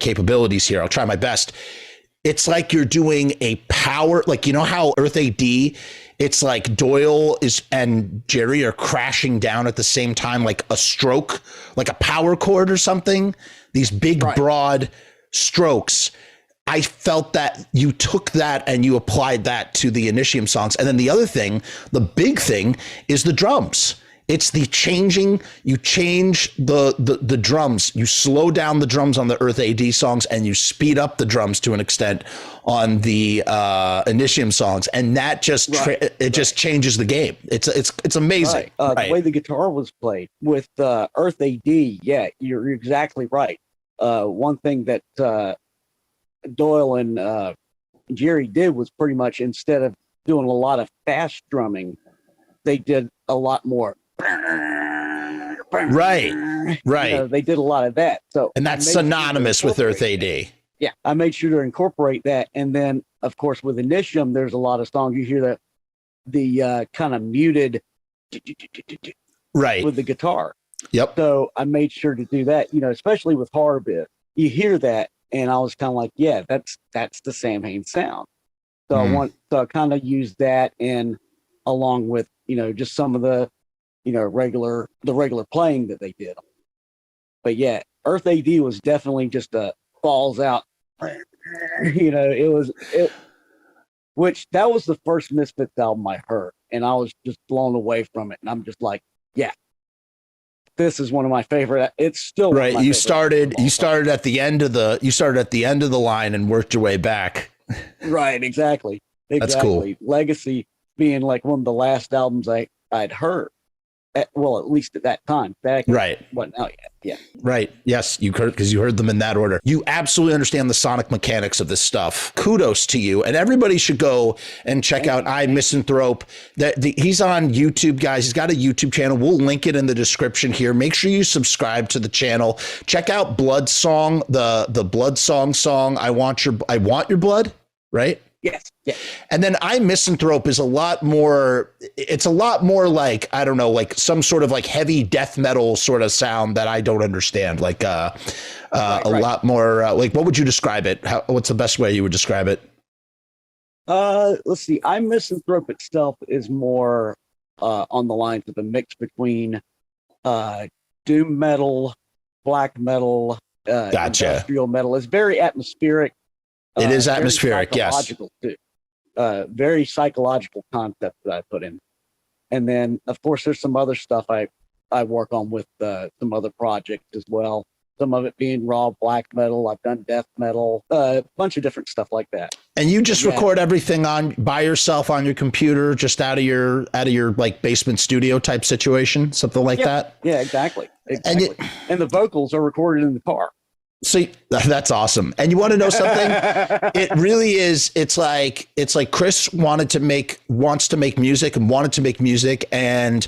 capabilities here. I'll try my best. It's like you're doing a power, like, how Earth AD, it's like Doyle and Jerry are crashing down at the same time, like a stroke, like a power chord or something. These big, broad strokes. I felt that you took that and you applied that to the Initium songs. And then the other thing, the big thing, is the drums. It's the changing, you change the drums, you slow down the drums on the Earth AD songs, and you speed up the drums to an extent on the Initium songs. And that just, just changes the game. It's amazing. The way the guitar was played with Earth AD, yeah, you're exactly right. One thing that Doyle and Jerry did was pretty much, instead of doing a lot of fast drumming, they did a lot more. Right. You know, they did a lot of that. So, and that's synonymous with Earth AD. Yeah, I made sure to incorporate that. And then, of course, with Initium, there's a lot of songs you hear that the kind of muted right with the guitar. Yep. So I made sure to do that, you know, especially with horror bit. You hear that, and I was kind of like, yeah, that's the Samhain sound. So I kind of used that, and along with, you know, just some of the, you know, regular playing that they did. But yeah, Earth AD was definitely just a falls out. You know, which that was the first Misfits album I heard, and I was just blown away from it. And I'm just like, yeah, this is one of my favorite. It's still right. You started at the end of the line and worked your way back. Right. Exactly. That's cool. Legacy being like one of the last albums I'd heard. At least at that time. Right. What now? Yeah. Right. Yes, you heard, because you heard them in that order. You absolutely understand the sonic mechanics of this stuff. Kudos to you. And everybody should go and check out I Misanthrope. He's on YouTube, guys. He's got a YouTube channel. We'll link it in the description here. Make sure you subscribe to the channel. Check out Bloodsong, the Bloodsong song. I want your blood. Right. Yes. Yeah. And then I Misanthrope is a lot more like, I don't know, like some sort of like heavy death metal sort of sound that I don't understand. Like a lot more like, what would you describe it? What's the best way you would describe it? Let's see. I Misanthrope itself is more on the lines of a mix between doom metal, black metal, industrial metal. It's very atmospheric. It is atmospheric, yes. Too. Very psychological concept that I put in. And then, of course, there's some other stuff I work on with some other projects as well. Some of it being raw black metal. I've done death metal, a bunch of different stuff like that. And you just record everything by yourself on your computer, just out of your like basement studio type situation, something like that. Yeah, exactly. And the vocals are recorded in the car. See, that's awesome. And you want to know something? It really is. It's like Chris wants to make music, and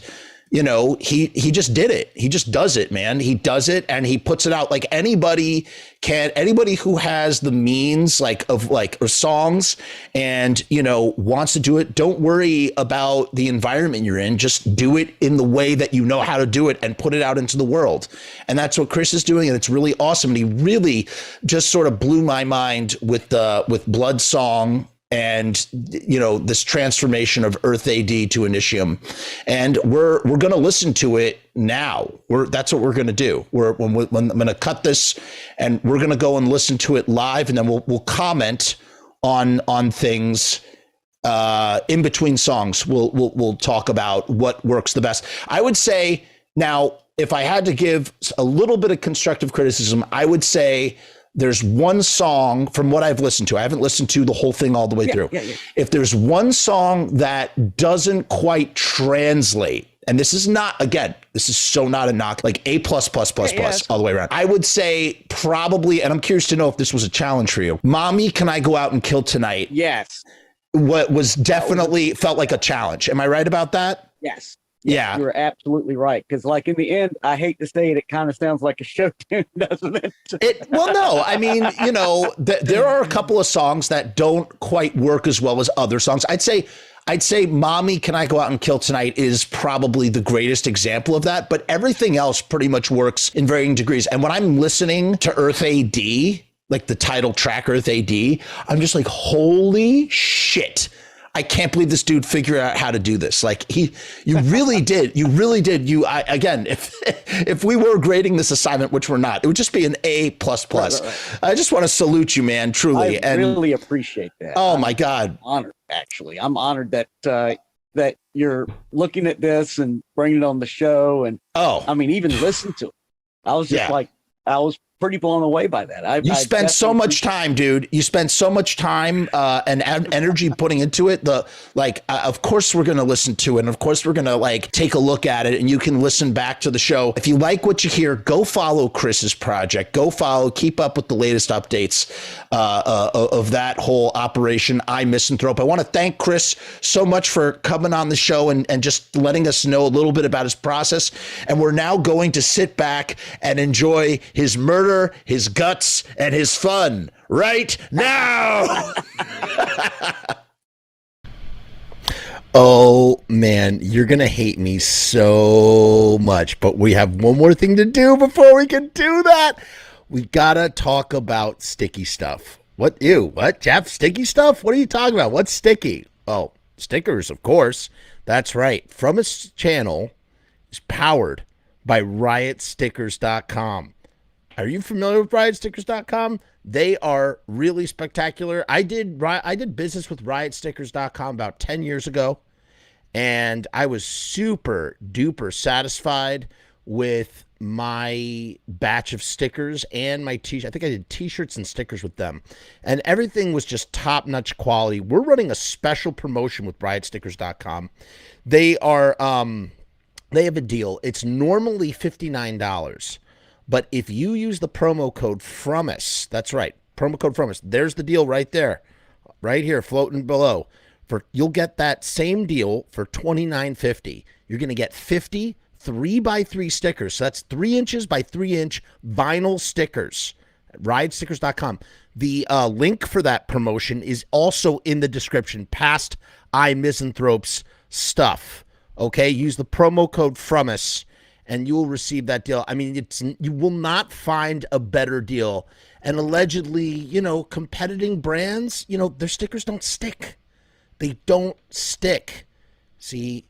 you know, he just did it. He just does it, man. He does it and he puts it out. Like anybody who has the means or songs and, you know, wants to do it. Don't worry about the environment you're in. Just do it in the way that you know how to do it and put it out into the world. And that's what Chris is doing. And it's really awesome. And he really just sort of blew my mind with Bloodsong. And, you know, this transformation of Earth AD to Initium. And we're going to listen to it now. That's what we're going to do. I'm going to cut this and we're going to go and listen to it live. And then we'll comment on things in between songs. We'll talk about what works the best. I would say now, if I had to give a little bit of constructive criticism, I would say there's one song from what I've listened to. I haven't listened to the whole thing all the way through. Yeah. If there's one song that doesn't quite translate, and this is so not a knock, like A++++ all the way around. I would say probably, and I'm curious to know if this was a challenge for you. Mommy, Can I Go Out and Kill Tonight? Yes. What was definitely felt like a challenge. Am I right about that? Yes. Yeah, you're absolutely right. Because, like, in the end, I hate to say it kind of sounds like a show tune, doesn't it? Well, no. I mean, you know, there are a couple of songs that don't quite work as well as other songs. I'd say Mommy, Can I Go Out and Kill Tonight is probably the greatest example of that. But everything else pretty much works in varying degrees. And when I'm listening to Earth AD, like the title track Earth AD, I'm just like, holy shit. I can't believe this dude figured out how to do this. Like you really did. Again, if we were grading this assignment, which we're not, it would just be an A++. Right. I just want to salute you, man. Truly. I really appreciate that. Oh my God. I'm honored, actually. I'm honored that you're looking at this and bringing it on the show. And I mean, even listen to it. I was just like, I was pretty blown away by that. You spent so much time, dude. You spent so much time and energy putting into it. Of course we're going to listen to it. And of course we're going to like take a look at it, and you can listen back to the show. If you like what you hear, go follow Chris's project. Go follow, keep up with the latest updates of that whole operation, I Misanthrope. I want to thank Chris so much for coming on the show and just letting us know a little bit about his process. And we're now going to sit back and enjoy his murder, his guts, and his fun right now. Oh, man, you're going to hate me so much, but we have one more thing to do before we can do that. We got to talk about sticky stuff. What, Jeff? Sticky stuff? What are you talking about? What's sticky? Oh, stickers, of course. That's right. Frumess channel is powered by riotstickers.com. Are you familiar with riotstickers.com? They are really spectacular. I did business with riotstickers.com about 10 years ago, and I was super duper satisfied with my batch of stickers and my I think I did t-shirts and stickers with them, and everything was just top-notch quality. We're running a special promotion with riotstickers.com. They have a deal. It's normally $59. But if you use the promo code Frumess, that's right, promo code Frumess, there's the deal right there, right here, floating below. You'll get that same deal for $29.50. You're going to get 50 3x3 stickers. So that's 3 inches by 3 inch vinyl stickers at riotstickers.com. The link for that promotion is also in the description, past I Misanthrope's stuff. Okay, use the promo code Frumess, and you will receive that deal. I mean, you will not find a better deal. And allegedly, competing brands, their stickers don't stick. They don't stick. See,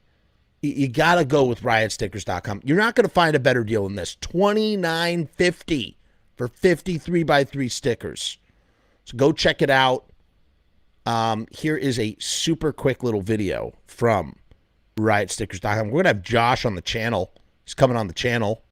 you got to go with riotstickers.com. You're not going to find a better deal than this. $29.50 for 50 3x3 stickers. So go check it out. Here is a super quick little video from riotstickers.com. We're going to have Josh on the channel. He's coming on the channel.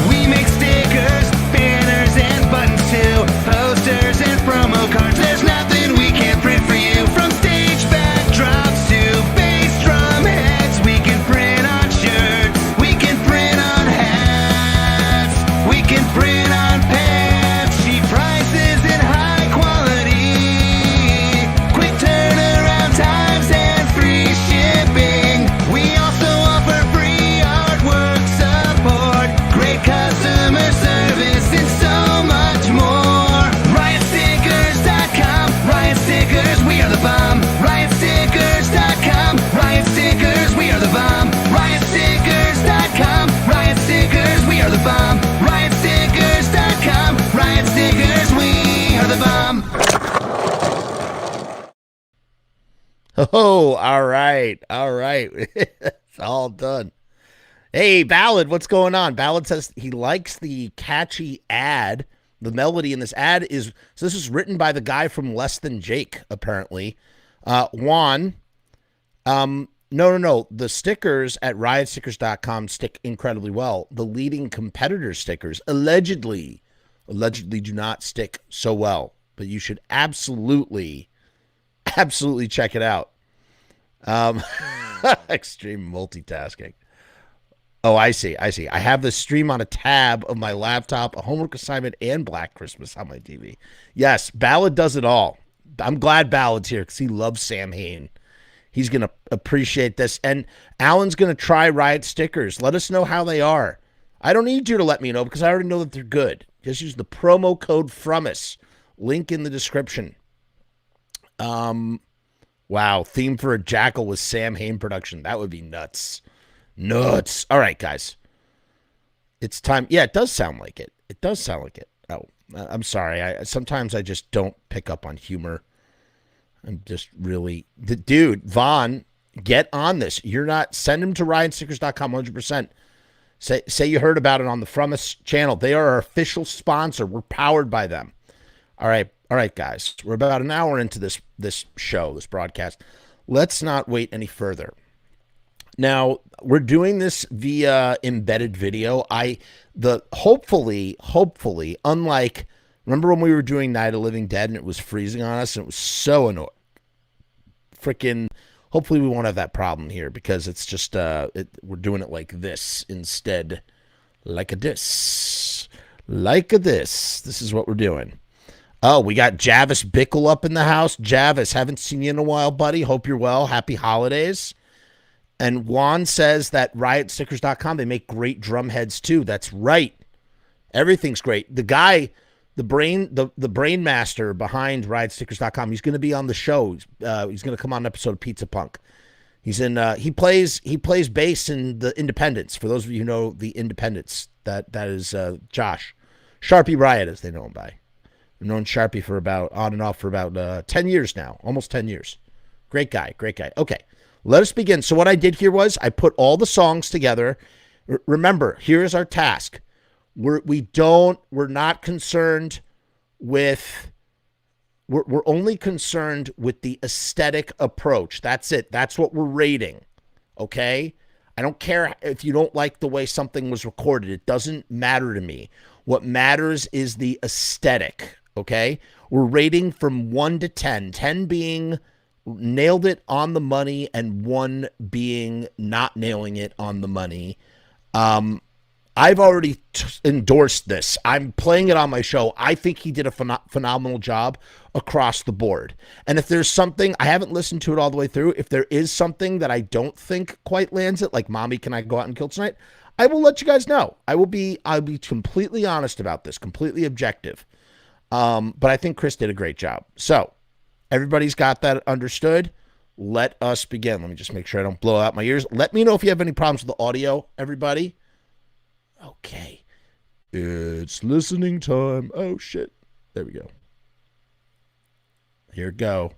We make stickers, banners, and buttons too. Posters and promo cards. There's nothing we can't print for you. From stage backdrops to bass drum heads. We can print on shirts. We can print on hats. We can print on pants. Cheap prices and high quality. Quick turnaround times and free shipping. We also offer free artwork support, great customer service, and so much more. Riotstickers.com, Riot Stickers, we are the bomb. Riotstickers.com, Riot Stickers, we are the bomb. Riotstickers.com, Riot Stickers, we are the bomb. Riotstickers.com, Riot Stickers, we are the bomb. Oh, all right. It's all done. Hey, Ballad, what's going on? Ballad says he likes the catchy ad. The melody in this ad is, so this is written by the guy from Less Than Jake, apparently. Juan, no. The stickers at riotstickers.com stick incredibly well. The leading competitor stickers allegedly do not stick so well, but you should absolutely check it out. Extreme multitasking. Oh, I see. I have the stream on a tab of my laptop, a homework assignment, and Black Christmas on my TV. Yes, Ballad does it all. I'm glad Ballad's here because he loves Samhain. He's going to appreciate this. And Alan's going to try Riot stickers. Let us know how they are. I don't need you to let me know because I already know that they're good. Just use the promo code Frumess. Link in the description. Wow, theme for a Jackal with Samhain production. That would be nuts. Nuts. All right, guys. It's time. Yeah, it does sound like it. It does sound like it. Oh, I'm sorry. Sometimes I just don't pick up on humor. I'm just really... Dude, Vaughn, get on this. You're not... Send him to riotstickers.com 100%. Say you heard about it on the Frumess channel. They are our official sponsor. We're powered by them. All right, guys. We're about an hour into this show, this broadcast. let's not wait any further. Now, we're doing this via embedded video. Hopefully, unlike, remember when we were doing Night of the Living Dead and it was freezing on us and it was so annoying. Hopefully we won't have that problem here because it's just, we're doing it like this instead. Like a this. This is what we're doing. Oh, we got Javis Bickle up in the house. Javis, haven't seen you in a while, buddy. Hope you're well. Happy holidays. And Juan says that riotstickers.com, they make great drum heads too. That's right. Everything's great. The guy, the brain master behind riotstickers.com, he's going to be on the show. He's going to come on an episode of Pizza Punk. He's in he plays bass in the Independents. For those of you who know the Independents, that is Josh. Sharpie Riot, as they know him by. I've known Sharpie for on and off for about 10 years now. Almost 10 years. Great guy. Okay. Let us begin. So what I did here was I put all the songs together. Remember, here's our task. We're not concerned with, we're only concerned with the aesthetic approach. That's it. That's what we're rating. Okay? I don't care if you don't like the way something was recorded. It doesn't matter to me. What matters is the aesthetic. Okay? We're rating from 1 to 10. 10 being nailed it on the money and 1 being not nailing it on the money. I've already endorsed this. I'm playing it on my show. I think he did a phenomenal job across the board. And if there's something, I haven't listened to it all the way through. If there is something that I don't think quite lands it, like Mommy, Can I Go Out and Kill Tonight? I will let you guys know. I'll be completely honest about this, completely objective. But I think Chris did a great job. So everybody's got that understood. Let us begin. Let me just make sure I don't blow out my ears. Let me know if you have any problems with the audio, everybody. Okay. It's listening time. Oh, shit. There we go. Here we go.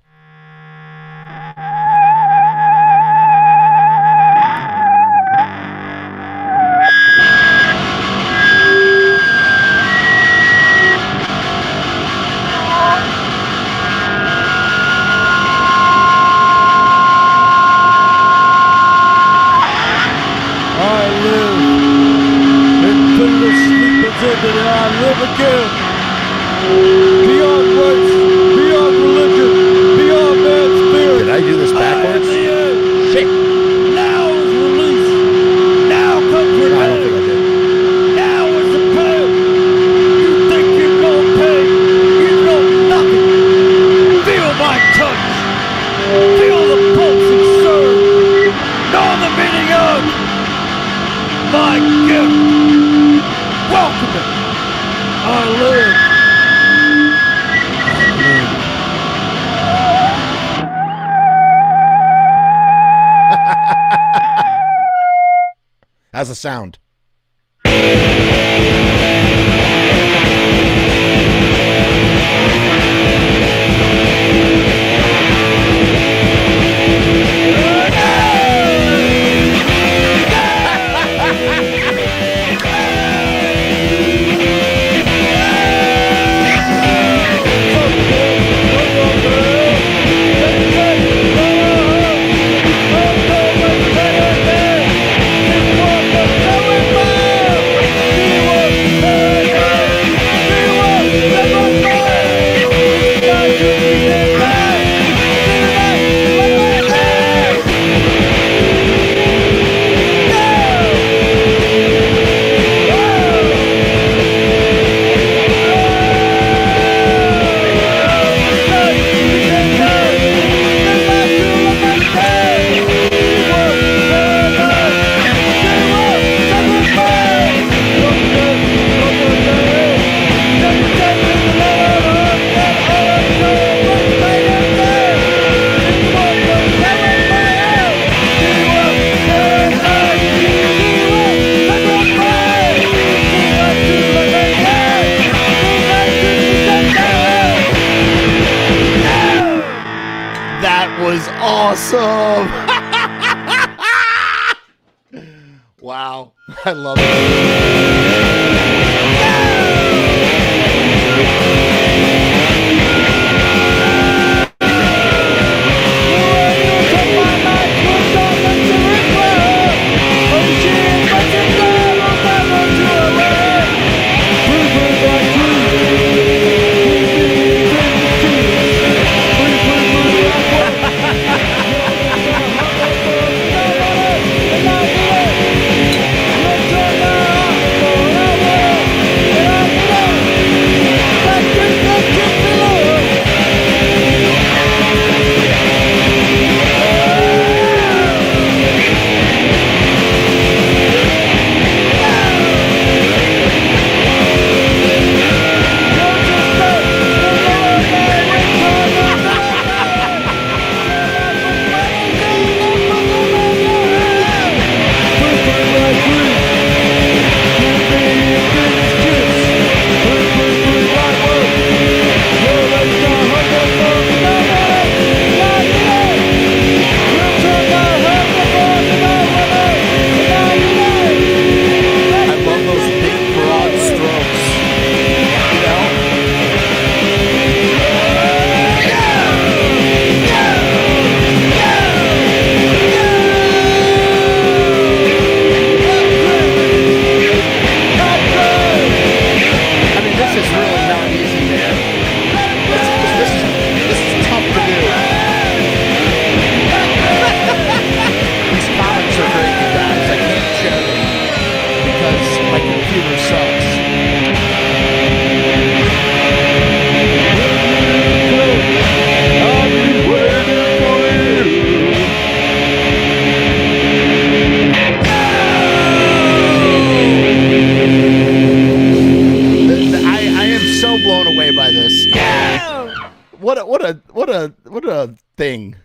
I live again. Beyond race, beyond religion, beyond man's spirit. Did I do this backwards? Shit. Now is release. Now comes your No, I don't think I did. Now is the pay. You think you're gonna pay? You know nothing. Feel my touch. Feel the pulsing surge. Know the meaning of my gift. Welcome it. I live. How's the sound? Awesome. Wow. I love it. What a thing.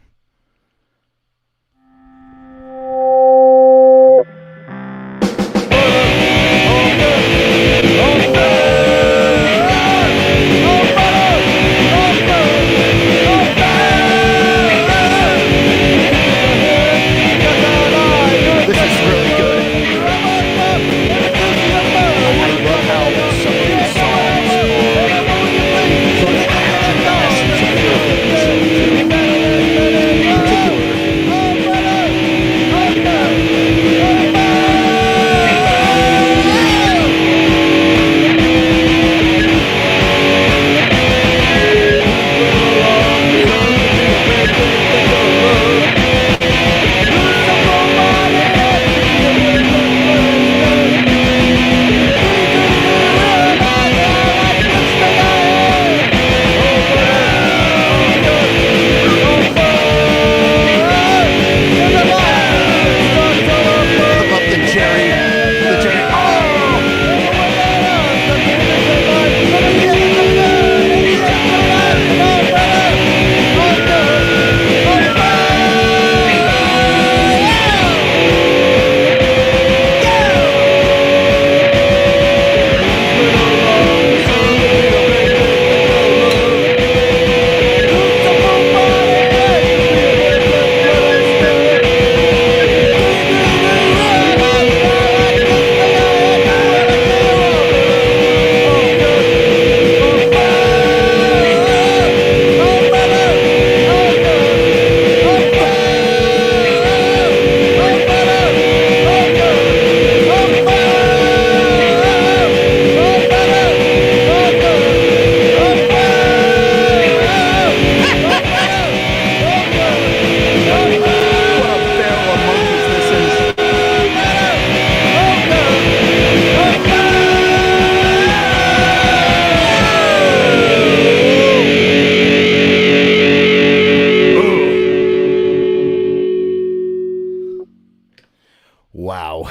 Wow.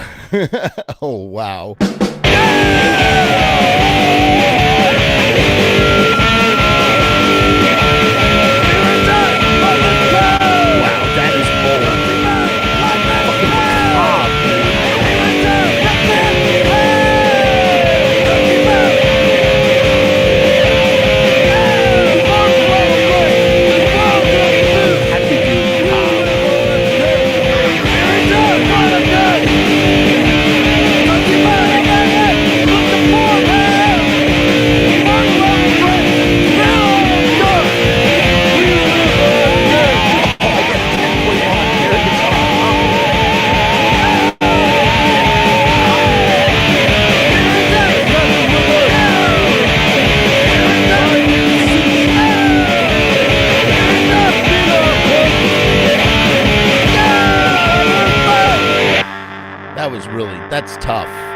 Oh, wow. That's tough.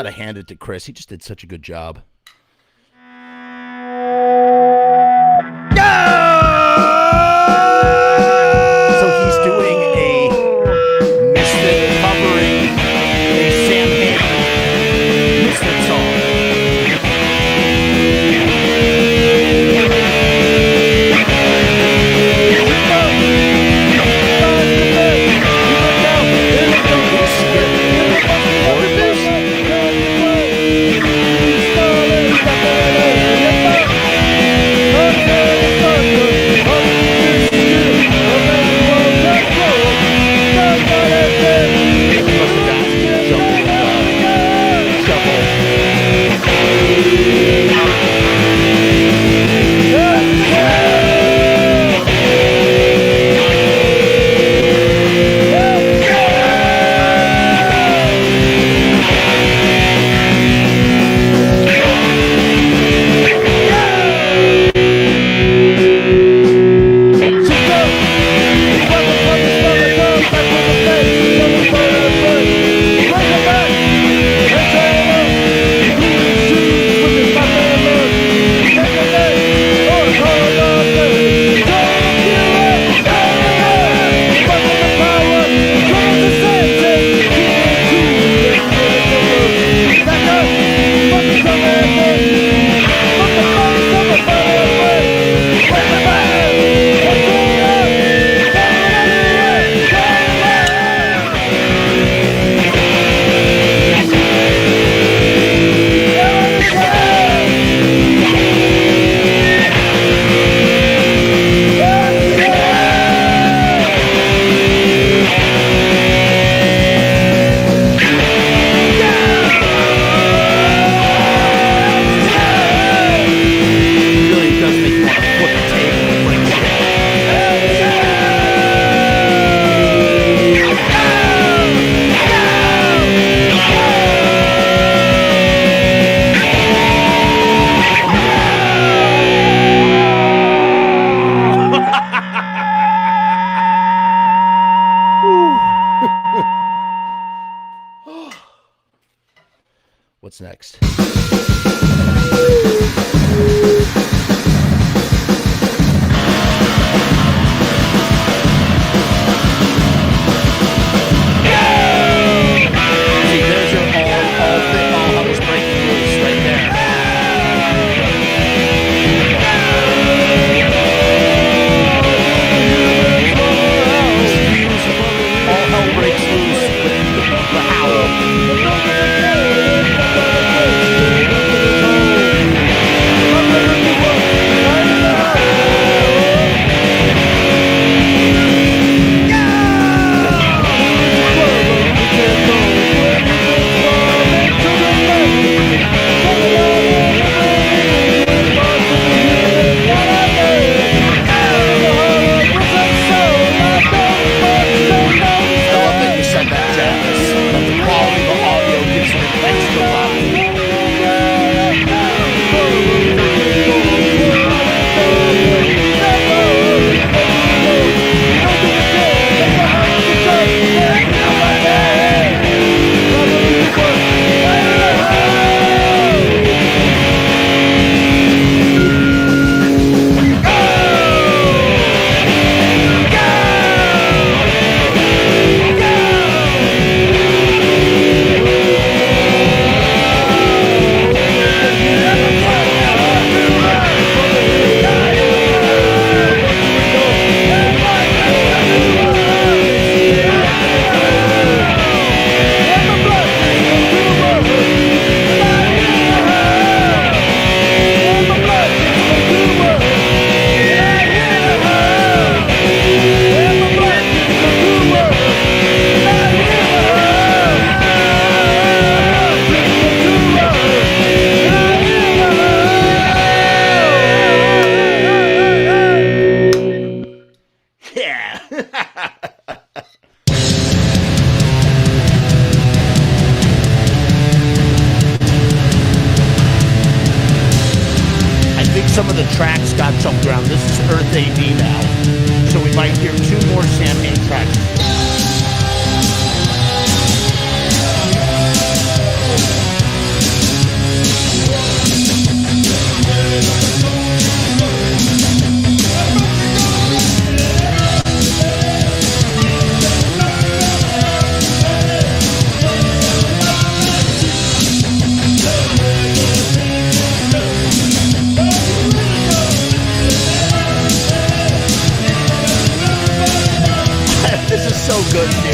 to hand it to Chris. He just did such a good job. So he's doing a Misfit covering a Samhain Misfit song. What's next? Some of the tracks got jumped around. This is Earth A.D. now, so we might hear two more Samhain tracks. This is so good, dude.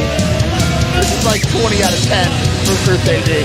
This is like 20 out of 10 for Earth A.D.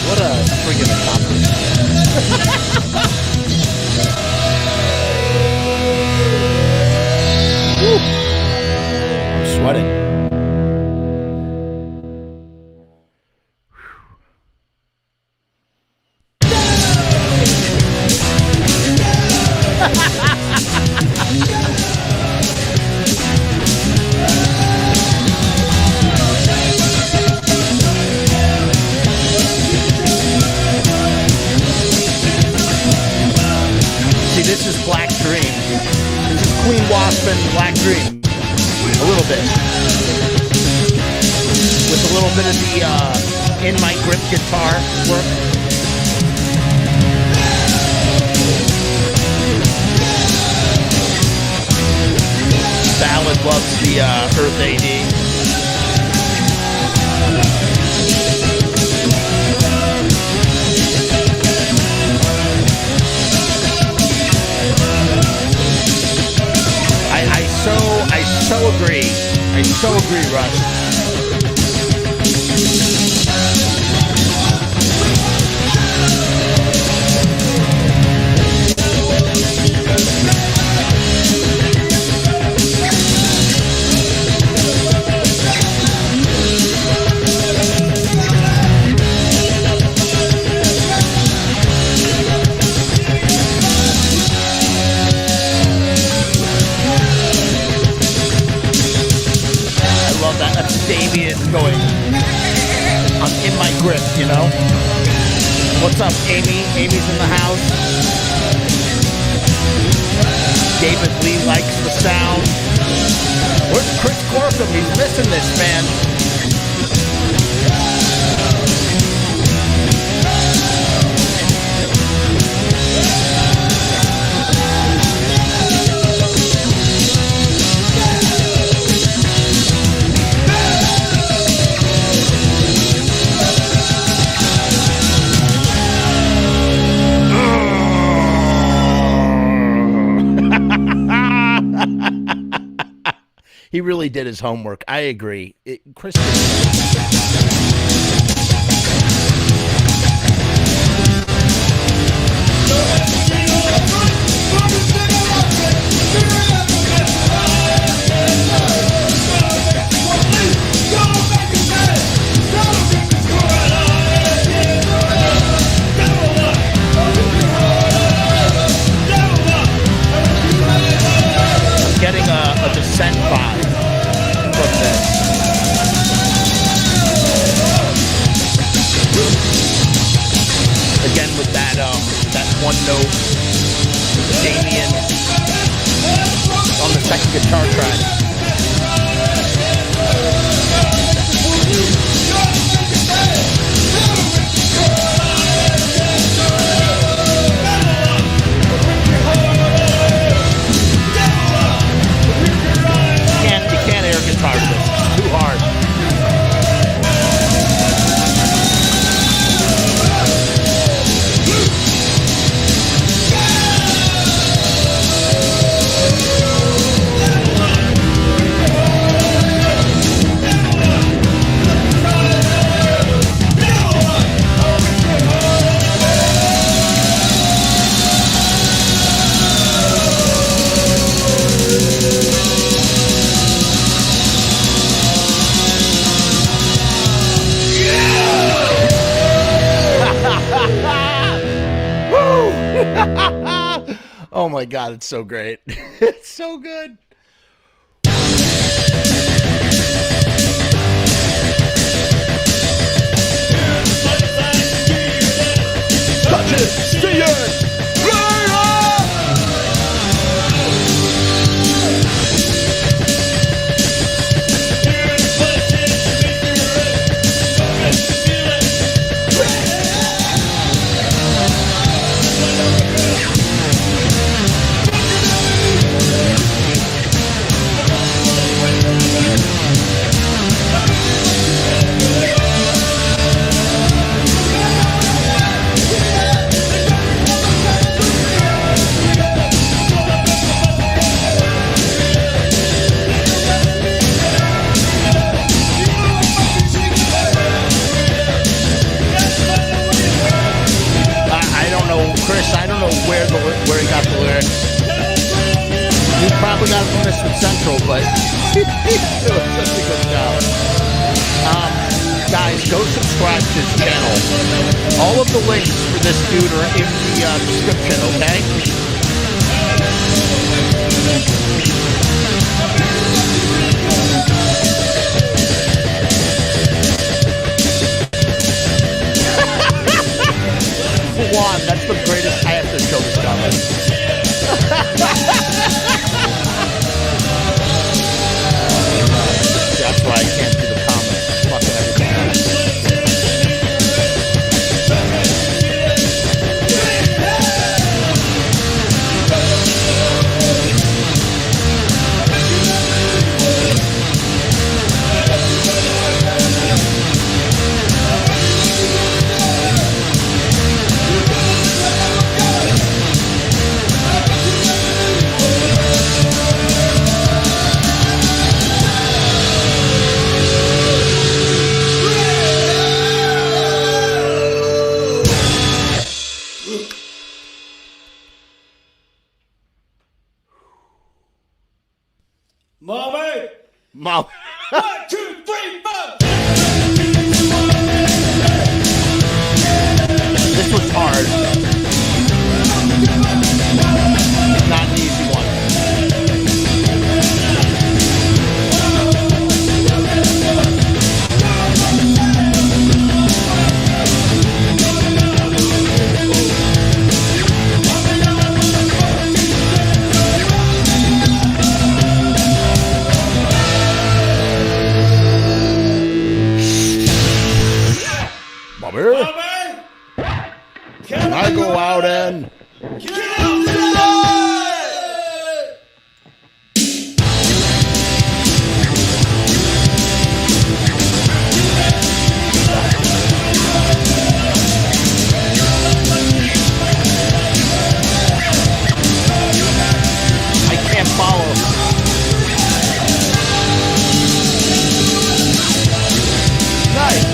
What a friggin' accomplishment. I'm sweating. See, this is Black Dream. This is Queen Wasp and Black Dream. A little bit. With a little bit of the In My Grip guitar work. Ballad loves the Earth A.D. I so agree. I so agree, Russ. That's Damien going, I'm in my grip, you know? What's up, Amy? Amy's in the house. David Lee likes the sound. Where's Chris Corkum? He's missing this, man. He really did his homework. I agree. Chris. I'm getting a Descent vibe from this. Again with that one note, Damien on the second guitar track. Oh my God, it's so great. It's so good. Touch it, see it. Where he got the lyrics. He probably got it from Misfits Central, but he did such a good job. Guys, go subscribe to his channel. All of the links for this dude are in the description, okay? Juan, that's the greatest. I have to show this comment. That's why I can't do the comments. Fucking everything else. Mommy! Mom. 1, 2, 3, 4! This was hard. Not an easy one. Can I go out and I can't follow. Nice.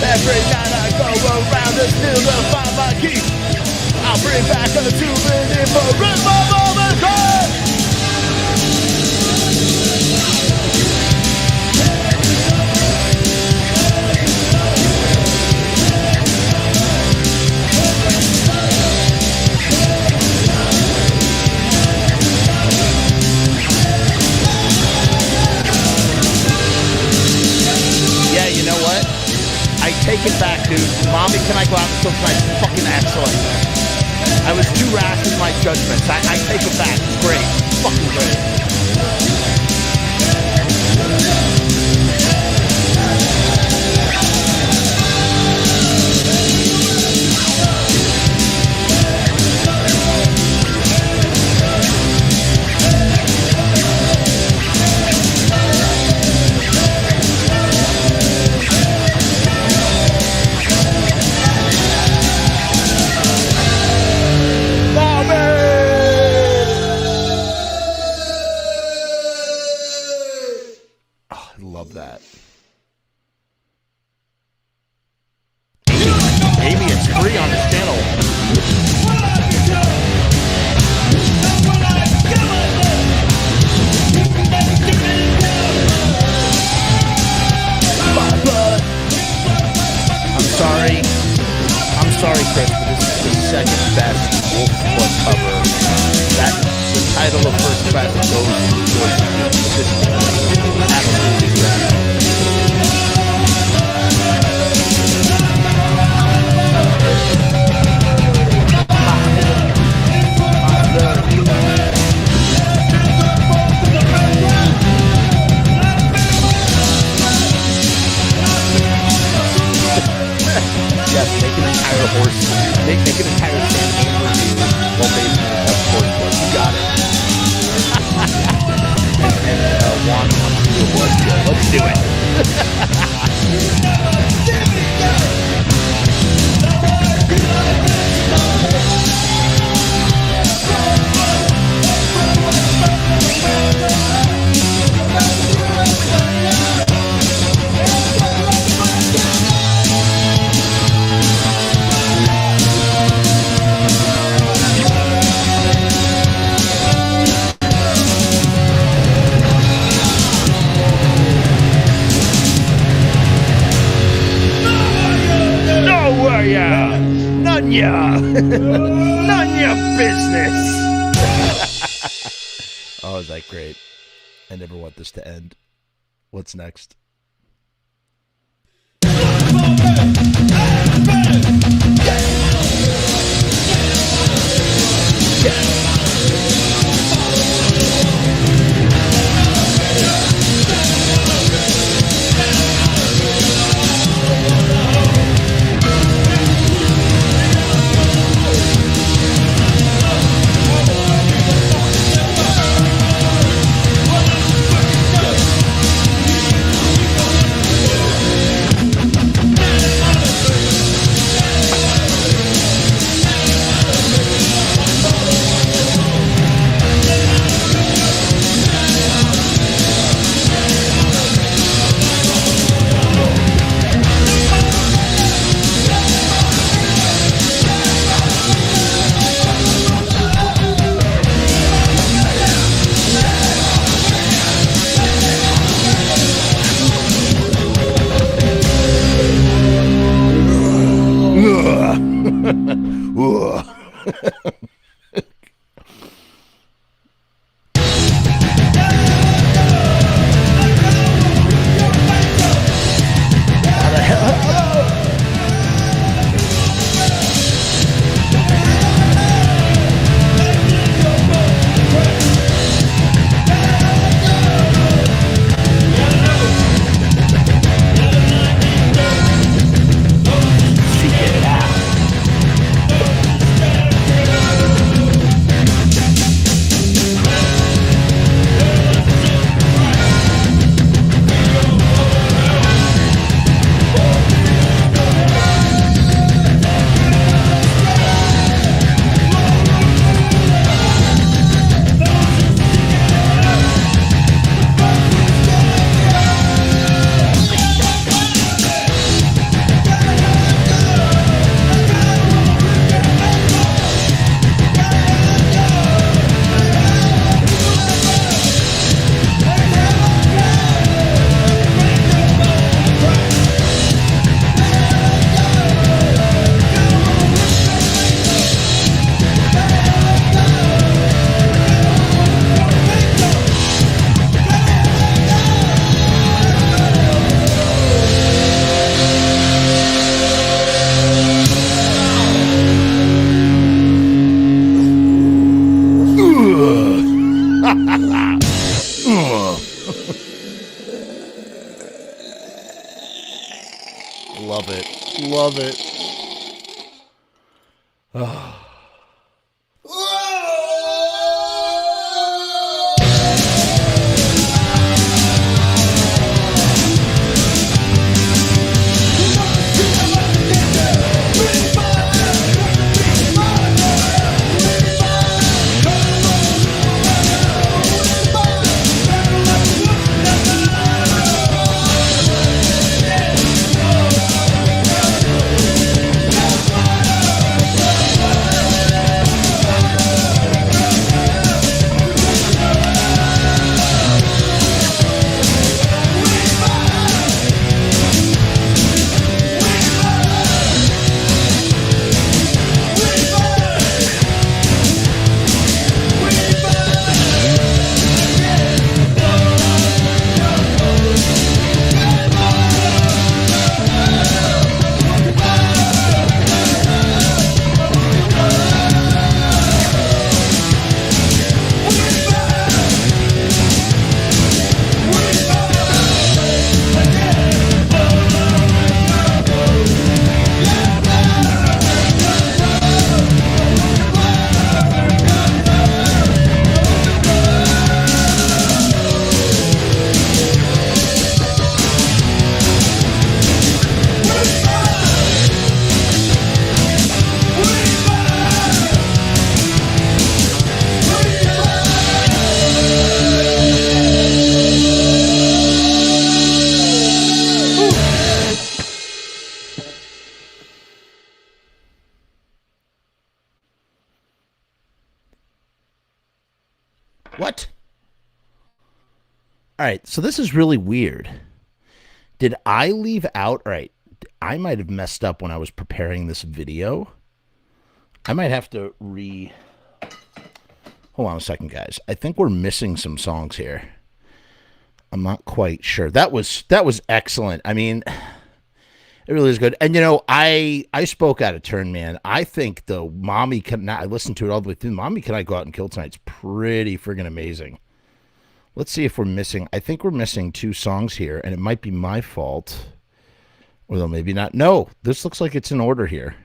Every night I go around and still to find my key. I'll bring back a souvenir for my moment. Yeah, you know what? I take it back, dude. Mommy, Can I Go Out and Kill Tonight's fucking excellent. I was too rash in my judgments. I take it back. It's great. It's fucking great. love that. Amy, it's free on this channel. I'm sorry, Chris, but this is the second best Wolf Blood cover. That the title of first best goes towards this absolutely great. Yes, make an entire horse, make an entire Samhain review while basing on a horse book. You got it. and Juan wants to do a blood show. Let's do it. None ya business. Oh, is that great? I never want this to end. What's next? Love it. Love it. Oh. What? All right, so this is really weird. Did I leave out? All right, I might have messed up when I was preparing this video. I might have to Hold on a second, guys. I think we're missing some songs here. I'm not quite sure. That was excellent. I mean, it really is good. And, you know, I spoke out of turn, man. I think the Mommy Can I listened to it all the way through. Mommy Can I Go Out and Kill Tonight's pretty friggin' amazing. Let's see if we're missing. I think we're missing 2 songs here, and it might be my fault. Or maybe not. No, this looks like it's in order here.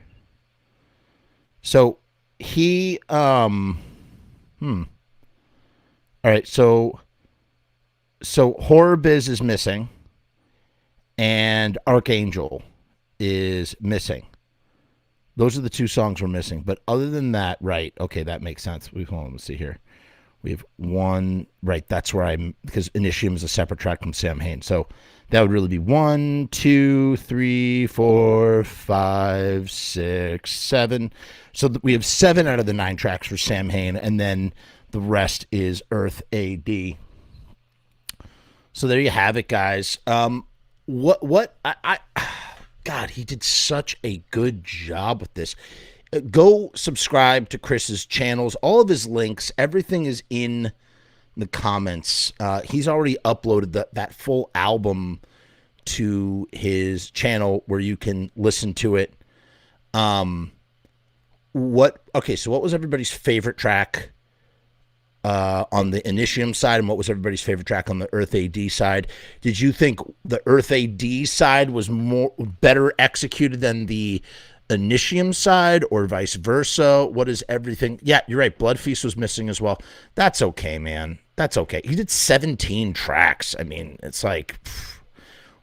So he all right, so Horror Biz is missing and Archangel is missing. Those are the 2 songs we're missing. But other than that, right, okay, that makes sense. Hold on, let's see here. We have 1, right, that's where because Initium is a separate track from Samhain. So that would really be 1, 2, 3, 4, 5, 6, 7. So we have 7 out of the 9 tracks for Samhain, and then the rest is Earth A.D. So there you have it, guys. God, he did such a good job with this. Go subscribe to Chris's channels. All of his links, everything is in the comments. He's already uploaded that full album to his channel where you can listen to it. So what was everybody's favorite track on the Initium side, and what was everybody's favorite track on the Earth A.D. side? Did you think the Earth A.D. side was better executed than the Initium side, or vice versa? What is everything? Yeah, you're right. Blood Feast was missing as well. That's okay, man. That's okay. He did 17 tracks. I mean, it's like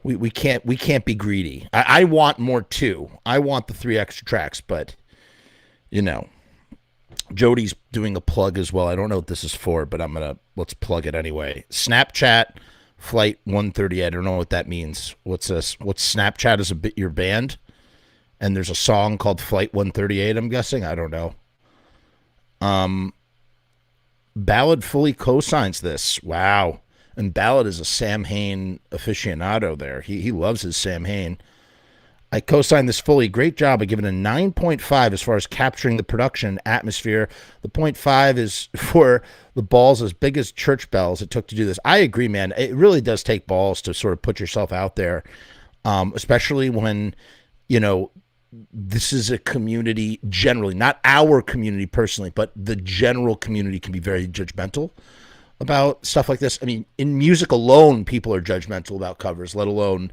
we can't be greedy. I want more too. I want the 3 extra tracks, but you know, Jody's doing a plug as well. I don't know what this is for, but let's plug it anyway. Snapchat Flight 138. I don't know what that means. What's this? What's Snapchat is your band? And there's a song called Flight 138, I'm guessing. I don't know. Ballad fully co-signs this. Wow. And Ballad is a Samhain aficionado there. He loves his Samhain. I co-signed this fully. Great job. I give it a 9.5 as far as capturing the production atmosphere. The 0.5 is for the balls as big as church bells it took to do this. I agree, man. It really does take balls to sort of put yourself out there, especially when, you know, this is a community generally, not our community personally, but the general community can be very judgmental about stuff like this. I mean, in music alone, people are judgmental about covers, let alone,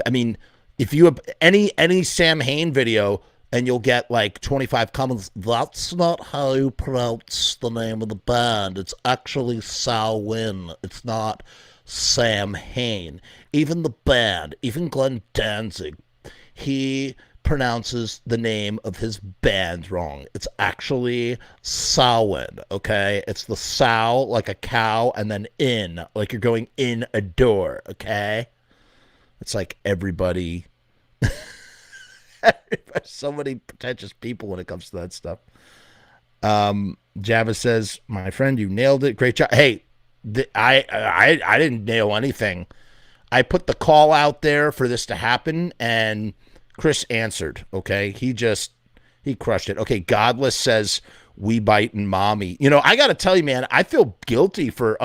I mean, if you have any Samhain video and you'll get like 25 comments, that's not how you pronounce the name of the band. It's actually Samhain. It's not Samhain. Even the band, even Glenn Danzig, he pronounces the name of his band wrong. It's actually Samhain, okay? It's the sow like a cow and then in, like you're going in a door, okay? It's like everybody, so many pretentious people when it comes to that stuff. Java says, my friend, you nailed it. Great job. Hey, I didn't nail anything. I put the call out there for this to happen, and Chris answered, okay? He crushed it. Okay, Godless says, We Bite and Mommy. You know, I got to tell you, man, I feel guilty for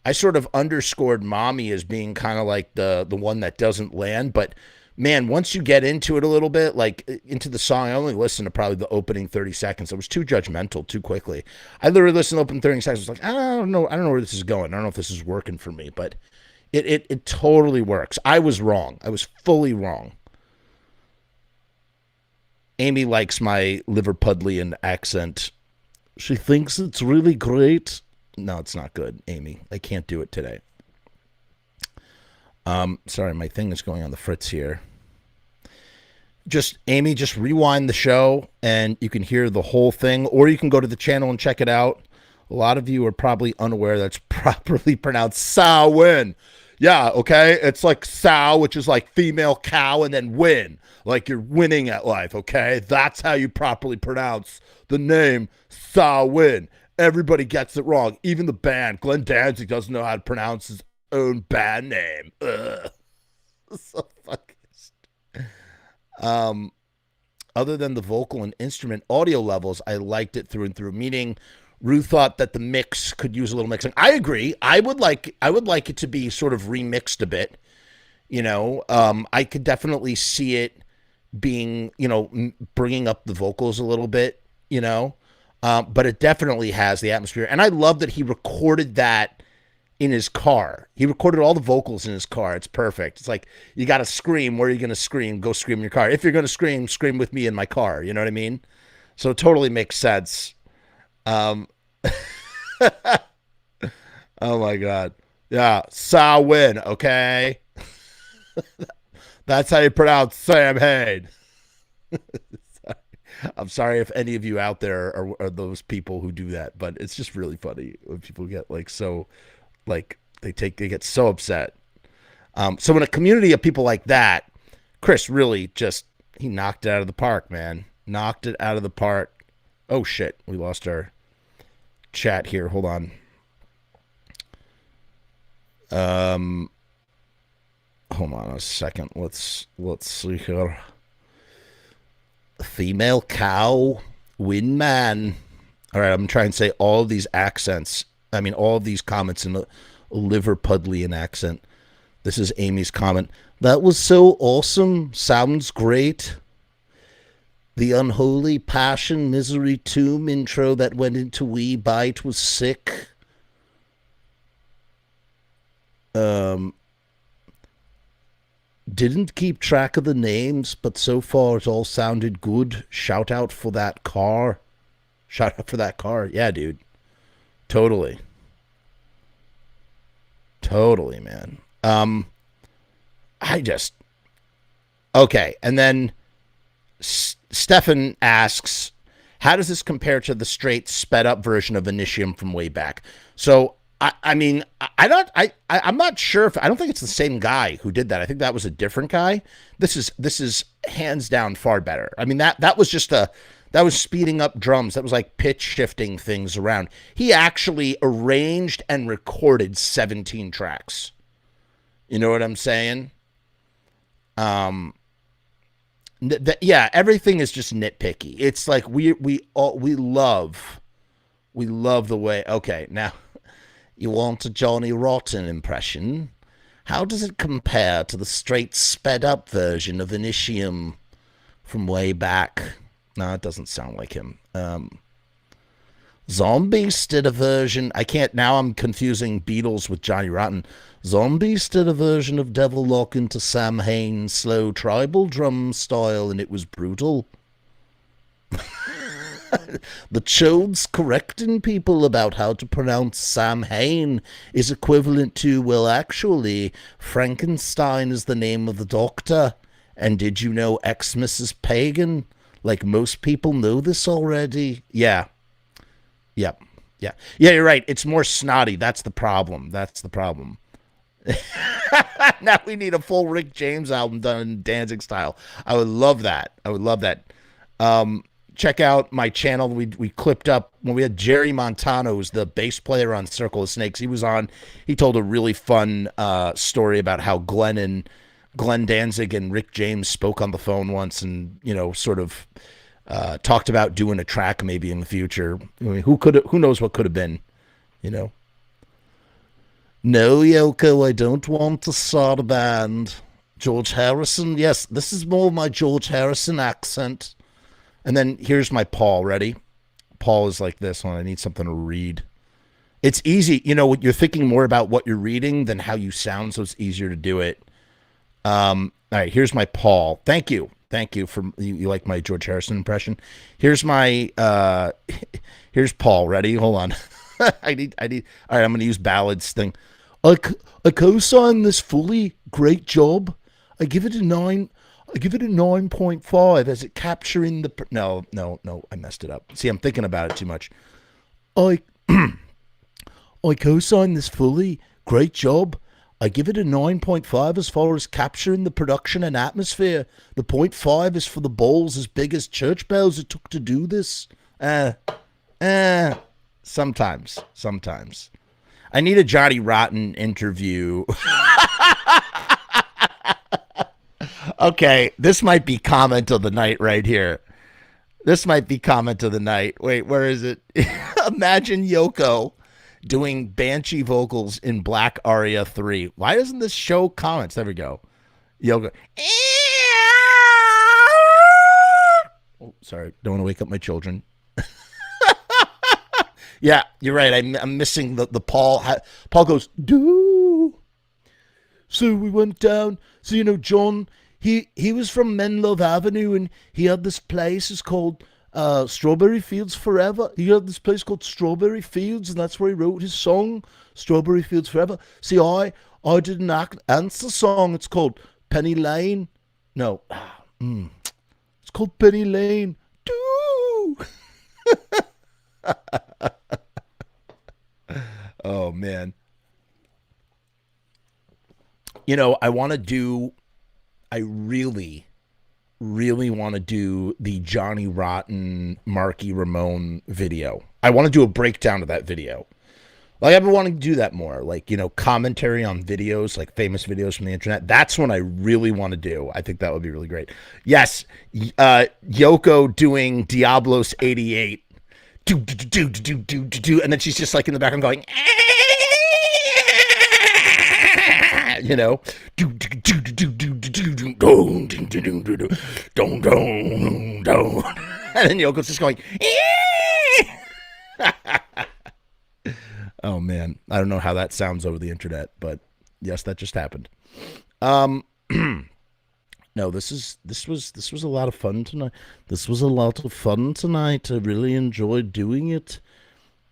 I sort of underscored Mommy as being kind of like the one that doesn't land. But, man, once you get into it a little bit, like into the song, I only listened to probably the opening 30 seconds. It was too judgmental too quickly. I literally listened to the opening 30 seconds. I was like, I don't know where this is going. I don't know if this is working for me. But it totally works. I was wrong. I was fully wrong. Amy likes my Liverpudlian accent. She thinks it's really great. No, it's not good, Amy. I can't do it today. Sorry, my thing is going on the fritz here. Amy, just rewind the show and you can hear the whole thing, or you can go to the channel and check it out. A lot of you are probably unaware that's properly pronounced Samhain. Yeah, okay? It's like sow, which is like female cow, and then win. Like you're winning at life, okay? That's how you properly pronounce the name Samhain. Everybody gets it wrong. Even the band. Glenn Danzig doesn't know how to pronounce his own band name. Ugh. So fucking. Other than the vocal and instrument audio levels, I liked it through and through. Meaning, Rue thought that the mix could use a little mixing. I agree. I would like it to be sort of remixed a bit. You know, I could definitely see it being, you know, bringing up the vocals a little bit. You know, but it definitely has the atmosphere, and I love that he recorded that in his car. He recorded all the vocals in his car. It's perfect. It's like, you got to scream. Where are you going to scream? Go scream in your car. If you're going to scream, scream with me in my car. You know what I mean? So it totally makes sense. Oh my God. Yeah. Samhain. Okay. That's how you pronounce Samhain. I'm sorry if any of you out there are those people who do that, but it's just really funny when people get like so, like they get so upset. So in a community of people like that, Chris really he knocked it out of the park, man. Knocked it out of the park. Oh shit, we lost our chat here. Hold on. Hold on a second. Let's see here. Female cow, Windman. All right, I'm trying to say all of these accents. I mean, all of these comments in a Liverpudlian accent. This is Amy's comment. That was so awesome. Sounds great. The Unholy Passion Misery Tomb intro that went into We Bite was sick. Didn't keep track of the names, but so far it all sounded good. Shout out for that car. Shout out for that car. Yeah, dude. Totally. Totally, man. Okay. And then Stefan asks, how does this compare to the straight sped up version of Initium from way back? So, I'm not sure I don't think it's the same guy who did that. I think that was a different guy. This is hands down far better. I mean, that was speeding up drums. That was like pitch shifting things around. He actually arranged and recorded 17 tracks. You know what I'm saying? Yeah, everything is just nitpicky. It's like we love the way. Okay, now you want a Johnny Rotten impression? How does it compare to the straight sped up version of Initium from way back? No, it doesn't sound like him. Zombies did a version. Now I'm confusing Beatles with Johnny Rotten. Zombies did a version of Devilock into Samhain slow tribal drum style, and it was brutal. The Chodes correcting people about how to pronounce Samhain is equivalent to, well, actually, Frankenstein is the name of the doctor. And did you know Xmas is pagan? Like most people know this already. Yeah. Yep. Yeah. Yeah, you're right. It's more snotty. That's the problem. Now we need a full Rick James album done in Danzig style. I would love that. Check out my channel. We clipped up when we had Jerry Montano, who's the bass player on Circle of Snakes. He was on. He told a really fun story about how Glenn Danzig and Rick James spoke on the phone once, and sort of talked about doing a track maybe in the future. I mean, who knows what could have been, No, Yoko, I don't want to start a band. George Harrison, yes, this is more my George Harrison accent. And then here's my Paul. Ready? Paul is like this when I need something to read. It's easy. You're thinking more about what you're reading than how you sound, so it's easier to do it. All right, here's my Paul. Thank you for you like my George Harrison impression. Here's my here's Paul. Ready? Hold on. I need. All right, I'm going to use ballads thing. I co-sign this fully. Great job. I give it a 9. I give it a 9.5 as it capturing the... No, I messed it up. See, I'm thinking about it too much. I co-sign this fully. Great job. I give it a 9.5 as far as capturing the production and atmosphere. The 0.5 is for the balls as big as church bells it took to do this. Sometimes. I need a Johnny Rotten interview. Okay, this might be comment of the night right here. This might be comment of the night. Wait, where is it? Imagine Yoko doing Banshee vocals in Black Aria 3. Why doesn't this show comments? There we go. Yoko. Oh, sorry. Don't want to wake up my children. Yeah, you're right. I'm missing the Paul. Paul goes, do. So we went down. So, John, he was from Menlove Avenue, and he had this place. It's called Strawberry Fields Forever. He had this place called Strawberry Fields, and that's where he wrote his song, Strawberry Fields Forever. See, I did an answer song. It's called Penny Lane. No. It's called Penny Lane. Do. Oh, man. I really want to do the Johnny Rotten, Marky Ramone video. I want to do a breakdown of that video. Like, I've been wanting to do that more. Like, commentary on videos, like famous videos from the internet. That's what I really want to do. I think that would be really great. Yes, Yoko doing Diablos 88. Do, and then she's just like in the background going, and then Yoko's just going, oh man, I don't know how that sounds over the internet, but yes, that just happened. No, this was a lot of fun tonight. This was a lot of fun tonight. I really enjoyed doing it.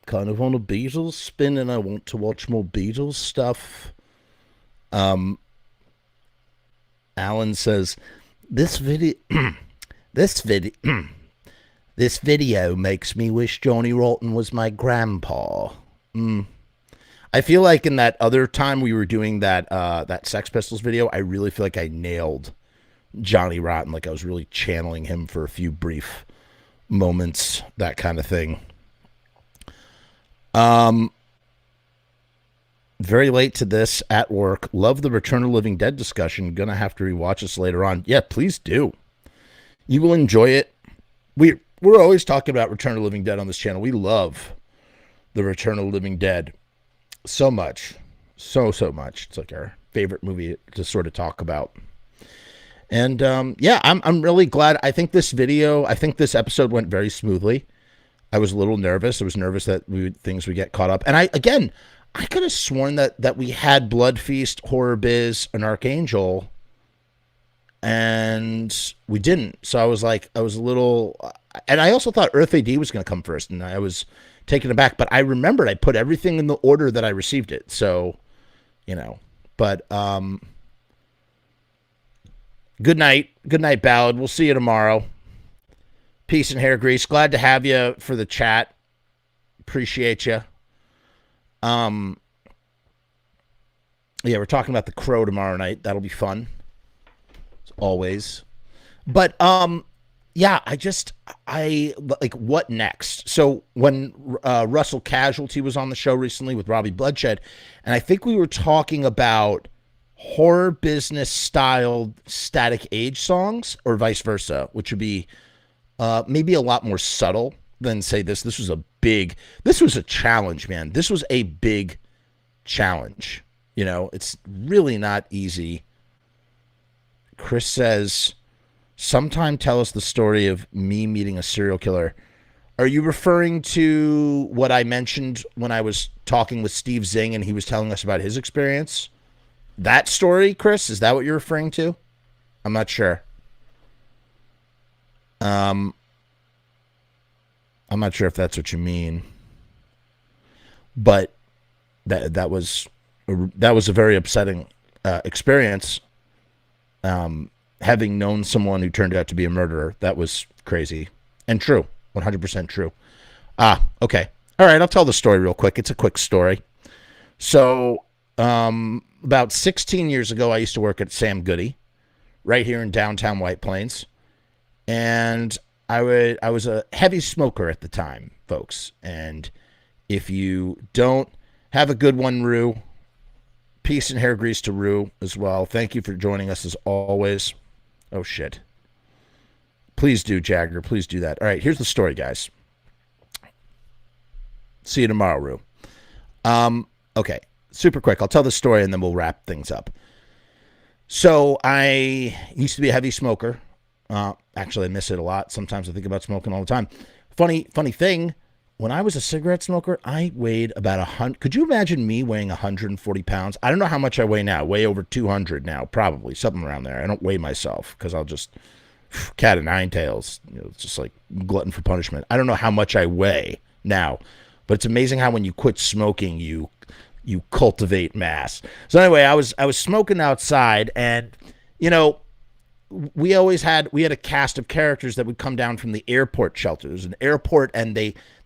Kind of on a Beatles spin, and I want to watch more Beatles stuff. Alan says, this video makes me wish Johnny Rotten was my grandpa. I feel like in that other time we were doing that Sex Pistols video, I really feel like I nailed Johnny Rotten. Like I was really channeling him for a few brief moments, that kind of thing. Very late to this at work. Love the Return of the Living Dead discussion. Gonna have to rewatch this later on. Yeah, please do. You will enjoy it. We're always talking about Return of the Living Dead on this channel. We love the Return of the Living Dead so much. So much. It's like our favorite movie to sort of talk about. And yeah, I'm really glad. I think this episode went very smoothly. I was a little nervous. I was nervous that things would get caught up. And I could have sworn that we had Blood Feast, Horror Biz, and Archangel, and we didn't. So I was a little, and I also thought Earth A.D. was going to come first, and I was taken aback. But I remembered I put everything in the order that I received it. So, but good night, Ballad. We'll see you tomorrow. Peace and hair grease. Glad to have you for the chat. Appreciate you. Yeah, we're talking about The Crow tomorrow night. That'll be fun, as always. But yeah, I like, what next? So when Russell Casualty was on the show recently with Robbie Bloodshed, and I think we were talking about horror business styled Static Age songs, or vice versa, which would be maybe a lot more subtle than say this. This was a challenge, man. This was a big challenge. It's really not easy. Chris says, sometime tell us the story of me meeting a serial killer. Are you referring to what I mentioned when I was talking with Steve Zing and he was telling us about his experience? That story, Chris? Is that what you're referring to? I'm not sure. I'm not sure if that's what you mean. But that was a very upsetting experience. Having known someone who turned out to be a murderer, that was crazy and true, 100% true. Okay, all right. I'll tell the story real quick. It's a quick story. So, about 16 years ago, I used to work at Sam Goody, right here in downtown White Plains, and I was a heavy smoker at the time, folks, and If you don't, have a good one, Rue. Peace and hair grease to Rue as well. Thank you for joining us as always. Oh, shit. Please do, Jagger. Please do that. All right, here's the story, guys. See you tomorrow, Rue. Okay, super quick. I'll tell the story and then we'll wrap things up. So I used to be a heavy smoker. Actually, I miss it a lot. Sometimes I think about smoking all the time. Funny thing, when I was a cigarette smoker, I weighed about 100. Could you imagine me weighing 140 pounds? I don't know how much I weigh now. Way over 200 now, probably. Something around there. I don't weigh myself because I'll just cat of nine tails. It's just like glutton for punishment. I don't know how much I weigh now. But it's amazing how when you quit smoking, you cultivate mass. So anyway, I was smoking outside, and we had a cast of characters that would come down from the airport shelter. There's an airport, and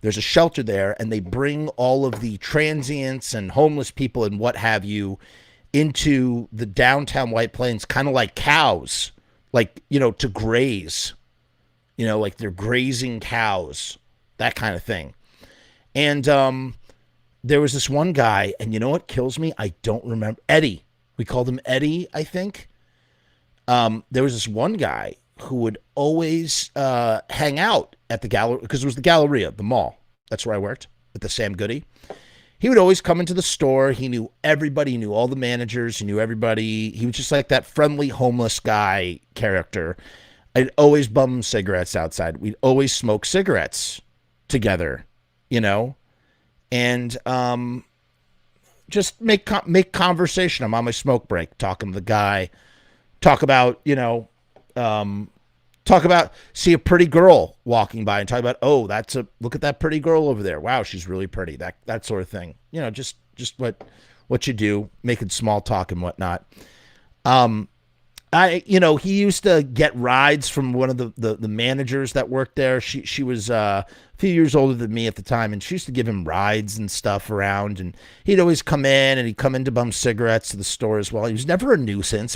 there's a shelter there, and they bring all of the transients and homeless people and what have you into the downtown White Plains, kind of like cows, like to graze, like they're grazing cows, that kind of thing. And there was this one guy, and you know what kills me? I don't remember. Eddie. We called him Eddie, I think. There was this one guy who would always hang out at the Galleria, because it was the Galleria, the mall. That's where I worked, at the Sam Goody. He would always come into the store. He knew everybody. He knew all the managers. He knew everybody. He was just like that friendly homeless guy character. I'd always bum cigarettes outside. We'd always smoke cigarettes together. And just make conversation. I'm on my smoke break, talking to the guy, talk about, see a pretty girl walking by and talk about, oh, look at that pretty girl over there. Wow, she's really pretty. That sort of thing. Just what you do, making small talk and whatnot. He used to get rides from one of the managers that worked there. She was a few years older than me at the time, and she used to give him rides and stuff around, and he'd always come in, and he'd come in to bum cigarettes to the store as well. He was never a nuisance.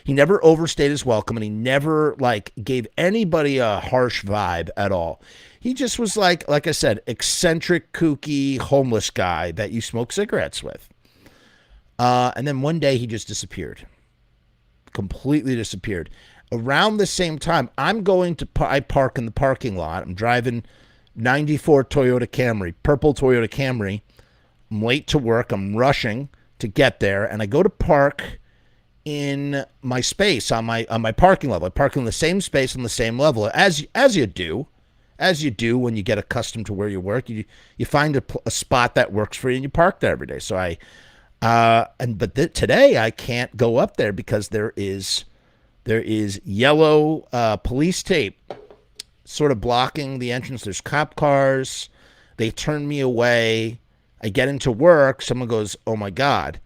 He never overstayed his welcome, and he never gave anybody a harsh vibe at all. He just was like I said, eccentric, kooky, homeless guy that you smoke cigarettes with. And then one day he just disappeared. Completely disappeared. Around the same time, I park in the parking lot. I'm driving 94 Toyota Camry, purple Toyota Camry. I'm late to work. I'm rushing to get there, and I go to park in my space on my parking level. I park in the same space on the same level as you do when you get accustomed to where you work. You find a spot that works for you, and you park there every day. So today I can't go up there because there is yellow police tape sort of blocking the entrance. There's cop cars. They turn me away. I get into work. Someone goes, "Oh my God,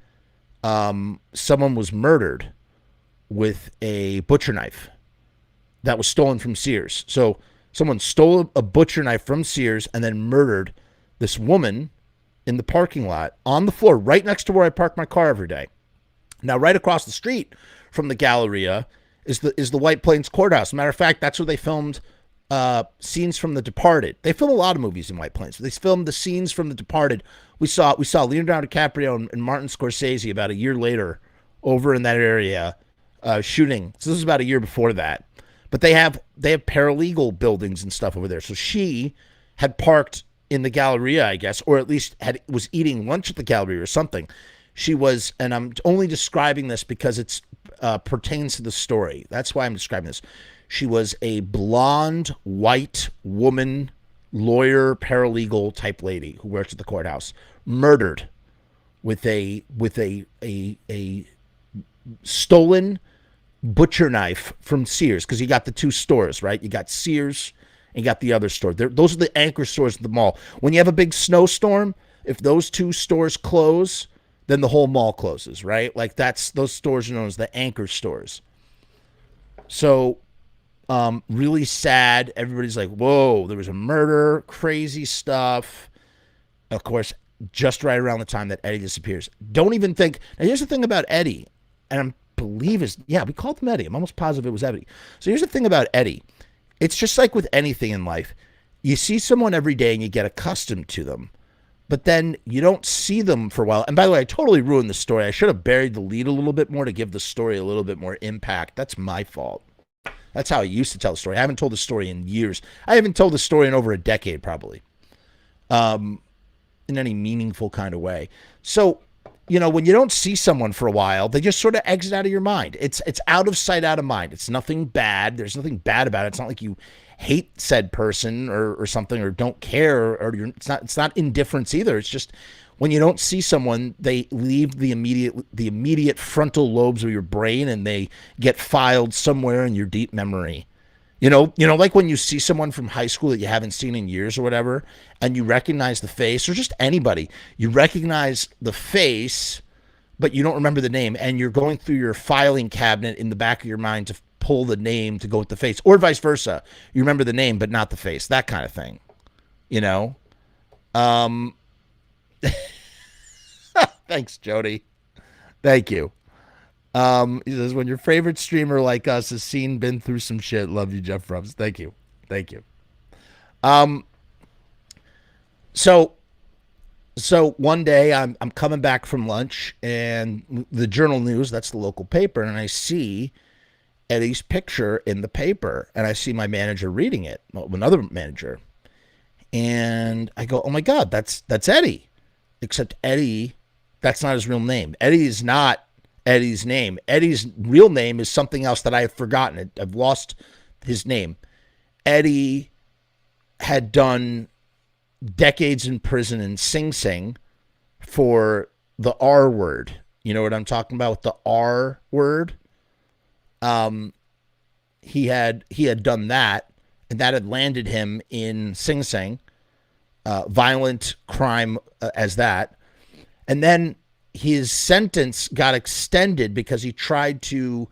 someone was murdered with a butcher knife that was stolen from Sears." So someone stole a butcher knife from Sears and then murdered this woman in the parking lot on the floor right next to where I park my car every day. Now, right across the street from the Galleria is the White Plains Courthouse. Matter of fact, that's where they filmed scenes from The Departed. They film a lot of movies in White Plains. They filmed the scenes from The Departed. We saw Leonardo DiCaprio and Martin Scorsese about a year later over in that area shooting. So this was about a year before that. But they have paralegal buildings and stuff over there. So she had parked in the Galleria, I guess, or at least was eating lunch at the Galleria or something. She was, and I'm only describing this because it pertains to the story. That's why I'm describing this. She was a blonde, white woman, lawyer, paralegal type lady who works at the courthouse, murdered with a stolen butcher knife from Sears, because you got the two stores, right? You got Sears and you got the other store. Those are the anchor stores at the mall. When you have a big snowstorm, if those two stores close, then the whole mall closes, right? Like those stores are known as the anchor stores. So really sad. Everybody's like, whoa, there was a murder, crazy stuff. Of course, just right around the time that Eddie disappears. Don't even think. Now, here's the thing about Eddie, and we called him Eddie. I'm almost positive it was Eddie. So here's the thing about Eddie. It's just like with anything in life. You see someone every day and you get accustomed to them. but then you don't see them for a while. And by the way, I totally ruined the story. I should have buried the lead a little bit more to give the story a little bit more impact. That's my fault. That's how I used to tell the story. I haven't told the story in years. I haven't told the story in over a decade, probably, in any meaningful kind of way. So, you know, when you don't see someone for a while, they just sort of exit out of your mind. It's out of sight, out of mind. It's nothing bad. There's nothing bad about it. It's not like you hate said person or something, or don't care, or it's not indifference either. It's just when you don't see someone, they leave the immediate frontal lobes of your brain, and they get filed somewhere in your deep memory. You know, like when you see someone from high school that you haven't seen in years or whatever, and you recognize the face, or just anybody, you recognize the face, but you don't remember the name, and you're going through your filing cabinet in the back of your mind to pull the name to go with the face, or vice versa. You remember the name, but not the face, that kind of thing, you know? Thanks, Jody. Thank you. He says, when your favorite streamer like us has been through some shit. Love you, Jeff Frumess. Thank you. Thank you. So one day I'm coming back from lunch, and the Journal News, that's the local paper, and I see Eddie's picture in the paper, and I see my manager reading it, another manager, and I go, oh my God, that's Eddie. Except Eddie, that's not his real name. Eddie is not Eddie's name. Eddie's real name is something else that I have forgotten. I've lost his name. Eddie had done decades in prison in Sing Sing for the R word. You know what I'm talking about with the R word? He had done that, and that had landed him in Sing Sing, violent crime as that. And then his sentence got extended because he tried to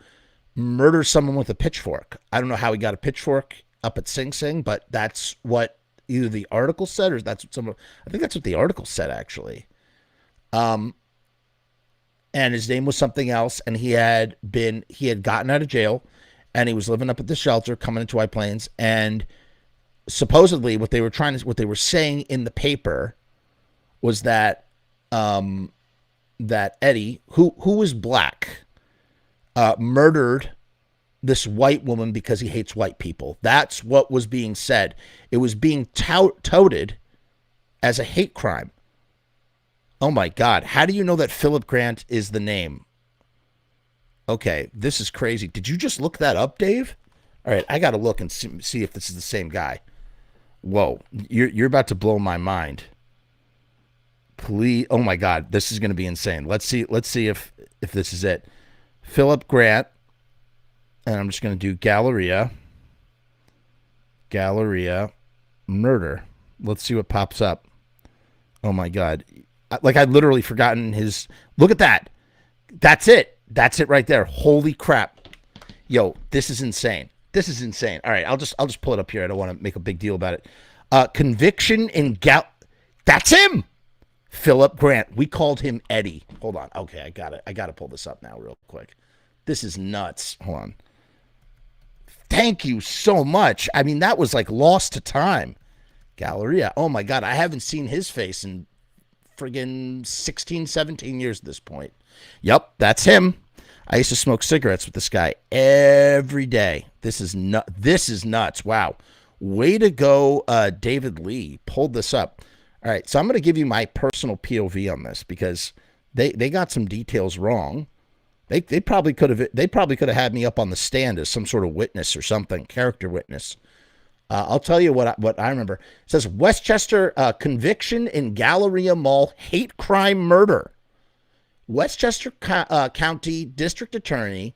murder someone with a pitchfork. I don't know how he got a pitchfork up at Sing Sing, but that's what either the article said, or that's what I think that's what the article said, actually. And his name was something else, and he had gotten out of jail, and he was living up at the shelter coming into White Plains, and supposedly what they were saying in the paper was that that Eddie, who was black, murdered this white woman because he hates white people. That's what was being said. It was being touted as a hate crime. Oh my God. How do you know that Philip Grant is the name? Okay, this is crazy. Did you just look that up, Dave? All right, I got to look and see if this is the same guy. Whoa, you're about to blow my mind. Please, oh my God, this is going to be insane. Let's see if this is it. Philip Grant, and I'm just going to do Galleria murder. Let's see what pops up. Oh my God. Like, I'd literally forgotten his, look at that. That's it. That's it right there. Holy crap. Yo, this is insane. This is insane. All right, I'll just pull it up here. I don't want to make a big deal about it. Conviction in that's him. Philip Grant. We called him Eddie. Hold on. Okay, I got to pull this up now real quick. This is nuts. Hold on. Thank you so much. I mean, that was like lost to time. Galleria. Oh my God, I haven't seen his face in friggin' 16, 17 years at this point. Yep, that's him. I used to smoke cigarettes with this guy every day. This is nuts. Wow. Way to go, David Lee. Pulled this up. All right, so I'm going to give you my personal POV on this, because they got some details wrong. They probably could have had me up on the stand as some sort of witness or something, character witness. I'll tell you what I remember. It says Westchester conviction in Galleria Mall hate crime murder. Westchester County District Attorney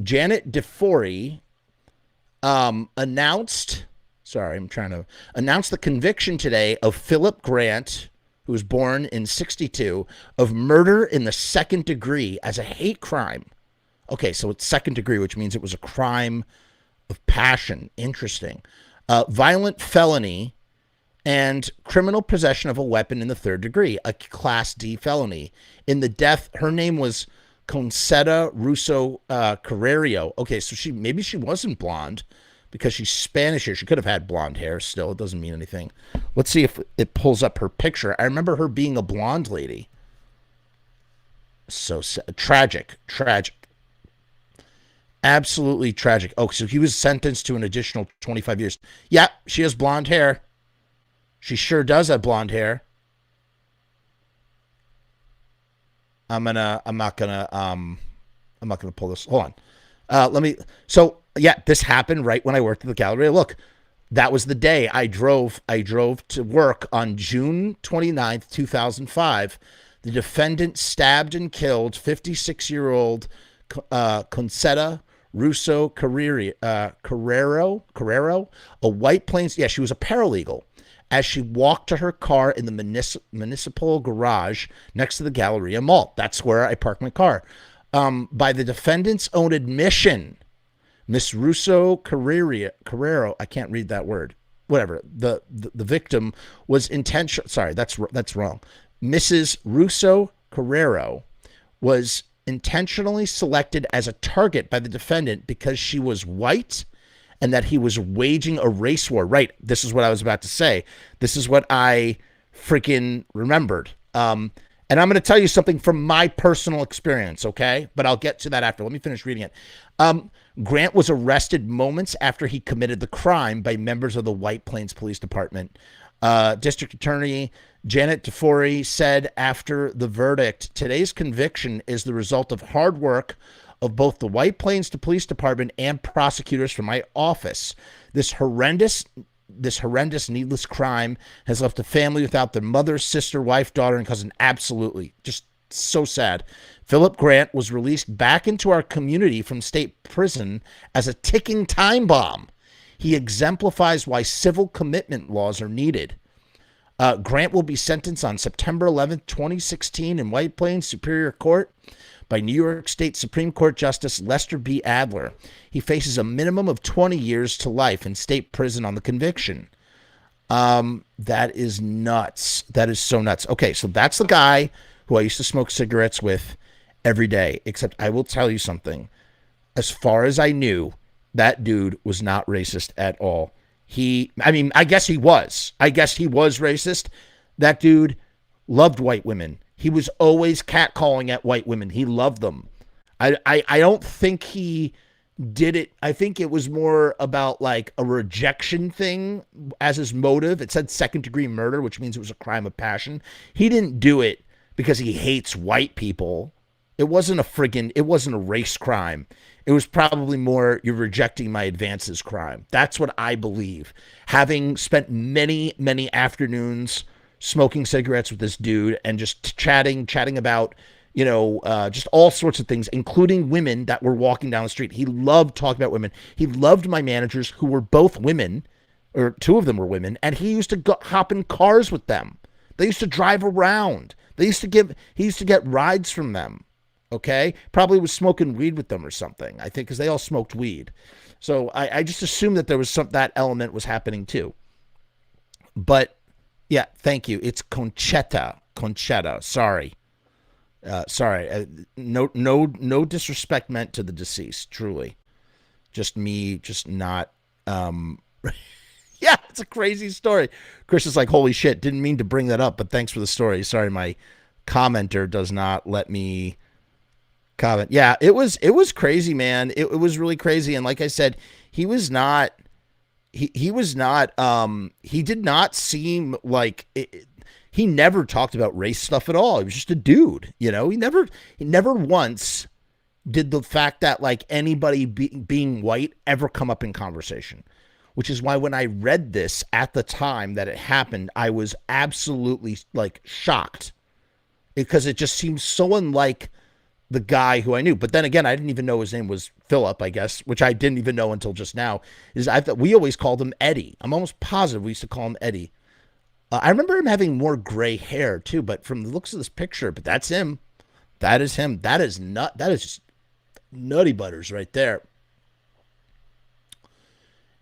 Janet DeForey announced the conviction today of Philip Grant, who was born in 1962, of murder in the second degree as a hate crime. Okay, so it's second degree, which means it was a crime of passion. Interesting. Violent felony and criminal possession of a weapon in the third degree, a Class D felony. In the death, her name was Concetta Russo Carrerio. Okay, so maybe she wasn't blonde, because she's Spanish here. She could have had blonde hair still. It doesn't mean anything. Let's see if it pulls up her picture. I remember her being a blonde lady. So sad. Tragic. Absolutely tragic. Oh, so he was sentenced to an additional 25 years. Yeah, she has blonde hair. She sure does have blonde hair. I'm not gonna pull this. Hold on. So yeah, this happened right when I worked at the Galleria. Look, that was the day I drove to work on June 29th, 2005. The defendant stabbed and killed 56-year-old Concetta Russo Carrero, a White Plains. Yeah, she was a paralegal. As she walked to her car in the municipal garage next to the Galleria Mall. That's where I parked my car. By the defendant's own admission, Miss Russo Carrero, I can't read that word. Whatever. The victim was intentional. Sorry, that's wrong. Mrs. Russo Carrero was intentionally selected as a target by the defendant because she was white and that he was waging a race war. Right. This is what I was about to say. This is what I freaking remembered. And I'm going to tell you something from my personal experience, okay? But I'll get to that after. Let me finish reading it. Grant was arrested moments after he committed the crime by members of the White Plains Police Department. District Attorney Janet DeFori said after the verdict, today's conviction is the result of hard work of both the White Plains Police Department and prosecutors from my office. This horrendous needless crime has left a family without their mother, sister, wife, daughter, and cousin. Absolutely. Just so sad. Philip Grant was released back into our community from state prison as a ticking time bomb. He exemplifies why civil commitment laws are needed. Grant will be sentenced on September 11th, 2016 in White Plains Superior Court by New York State Supreme Court Justice Lester B. Adler. He faces a minimum of 20 years to life in state prison on the conviction. That is nuts. That is so nuts. Okay, so that's the guy who I used to smoke cigarettes with every day, except I will tell you something. As far as I knew, that dude was not racist at all. I guess he was. I guess he was racist. That dude loved white women. He was always catcalling at white women. He loved them. I don't think he did it. I think it was more about like a rejection thing as his motive. It said second-degree murder, which means it was a crime of passion. He didn't do it because he hates white people. It wasn't a race crime. It was probably more you're rejecting my advances crime. That's what I believe. Having spent many, many afternoons smoking cigarettes with this dude and just chatting about, just all sorts of things, including women that were walking down the street. He loved talking about women. He loved my managers who were both women, or two of them were women, and he used to hop in cars with them. They used to drive around. He used to get rides from them. Okay, probably was smoking weed with them or something. I think because they all smoked weed, so I just assumed that there was that element was happening too. But yeah, thank you. It's Concetta. Sorry. No disrespect meant to the deceased. Truly, just me, just not. Yeah, it's a crazy story. Chris is like, holy shit, didn't mean to bring that up, but thanks for the story. Sorry, my commenter does not let me comment. Yeah, it was crazy, man. It was really crazy. And like I said, he did not seem like it, he never talked about race stuff at all. He was just a dude, he never once did the fact that like anybody being white ever come up in conversation, which is why when I read this at the time that it happened, I was absolutely like shocked because it just seems so unlike the guy who I knew. But then again, I didn't even know his name was Philip, I guess, which I didn't even know until just now. I thought we always called him Eddie. I'm almost positive we used to call him Eddie. I remember him having more gray hair too, but from the looks of this picture, but that's him. That is him. That is just nutty butters right there.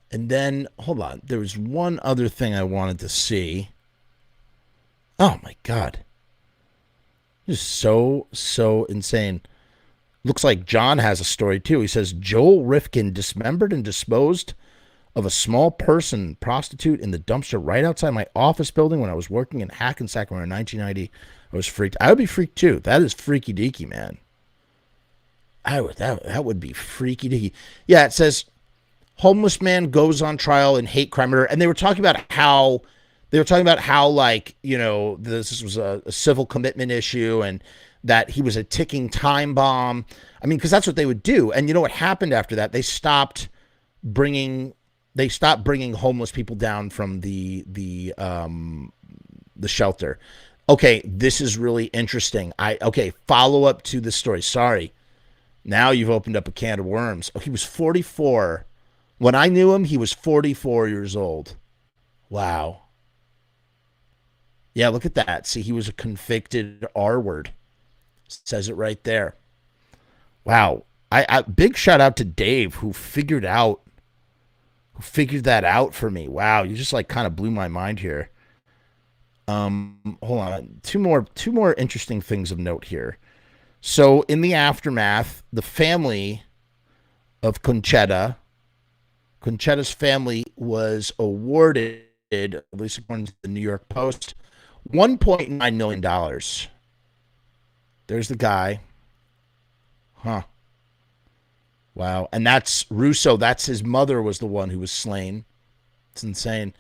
And then, hold on. There was one other thing I wanted to see. Oh my God. Just so insane. Looks like John has a story too. He says Joel Rifkin dismembered and disposed of a small person prostitute in the dumpster right outside my office building when I was working in Hackensack around 1990. I was freaked. I would be freaked too. That is freaky deaky, man. That would be freaky deaky. Yeah, it says homeless man goes on trial in hate crime murder, and they were talking about how like, you know, this was a civil commitment issue and that he was a ticking time bomb. I mean, because that's what they would do. And you know what happened after that? They stopped bringing homeless people down from the shelter. Okay, this is really interesting. Follow up to this story. Sorry. Now you've opened up a can of worms. Oh, he was 44. When I knew him, he was 44 years old. Wow. Yeah, look at that. See, he was a convicted R-word. Says it right there. Wow. I big shout out to Dave who figured that out for me. Wow, you just like kind of blew my mind here. Hold on. Two more interesting things of note here. So in the aftermath, the family of Conchetta's family was awarded, at least according to the New York Post, $1.9 million. There's the guy. Huh. Wow. And that's Russo. That's his mother was the one who was slain. It's insane.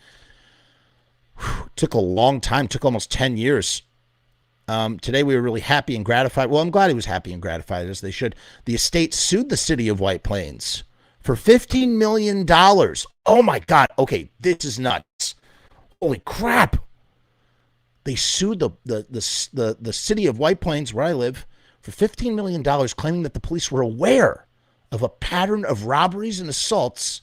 Whew. Took a long time. Took almost 10 years. Today we were really happy and gratified. Well, I'm glad he was happy and gratified, as they should. The estate sued the city of White Plains for $15 million. Oh my God. Okay, this is nuts. Holy crap. They sued the city of White Plains, where I live, for $15 million, claiming that the police were aware of a pattern of robberies and assaults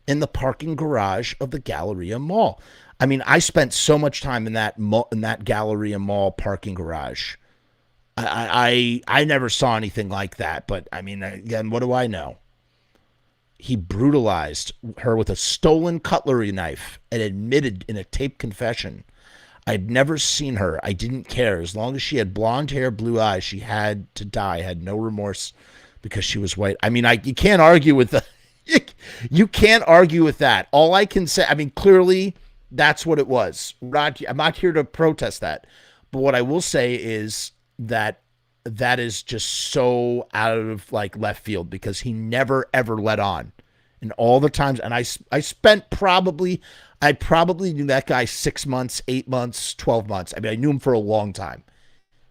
in the parking garage of the Galleria Mall. I mean, I spent so much time in that Galleria Mall parking garage. I never saw anything like that, but I mean, again, what do I know? He brutalized her with a stolen cutlery knife and admitted in a taped confession, "I'd never seen her. I didn't care. As long as she had blonde hair, blue eyes, she had to die. I had no remorse because she was white." I mean, you can't argue with you can't argue with that. All I can say, I mean, clearly that's what it was. I'm not here to protest that. But what I will say is that is just so out of like left field, because he never ever let on. And all the times, and I probably knew that guy 6 months, 8 months, 12 months. I mean, I knew him for a long time.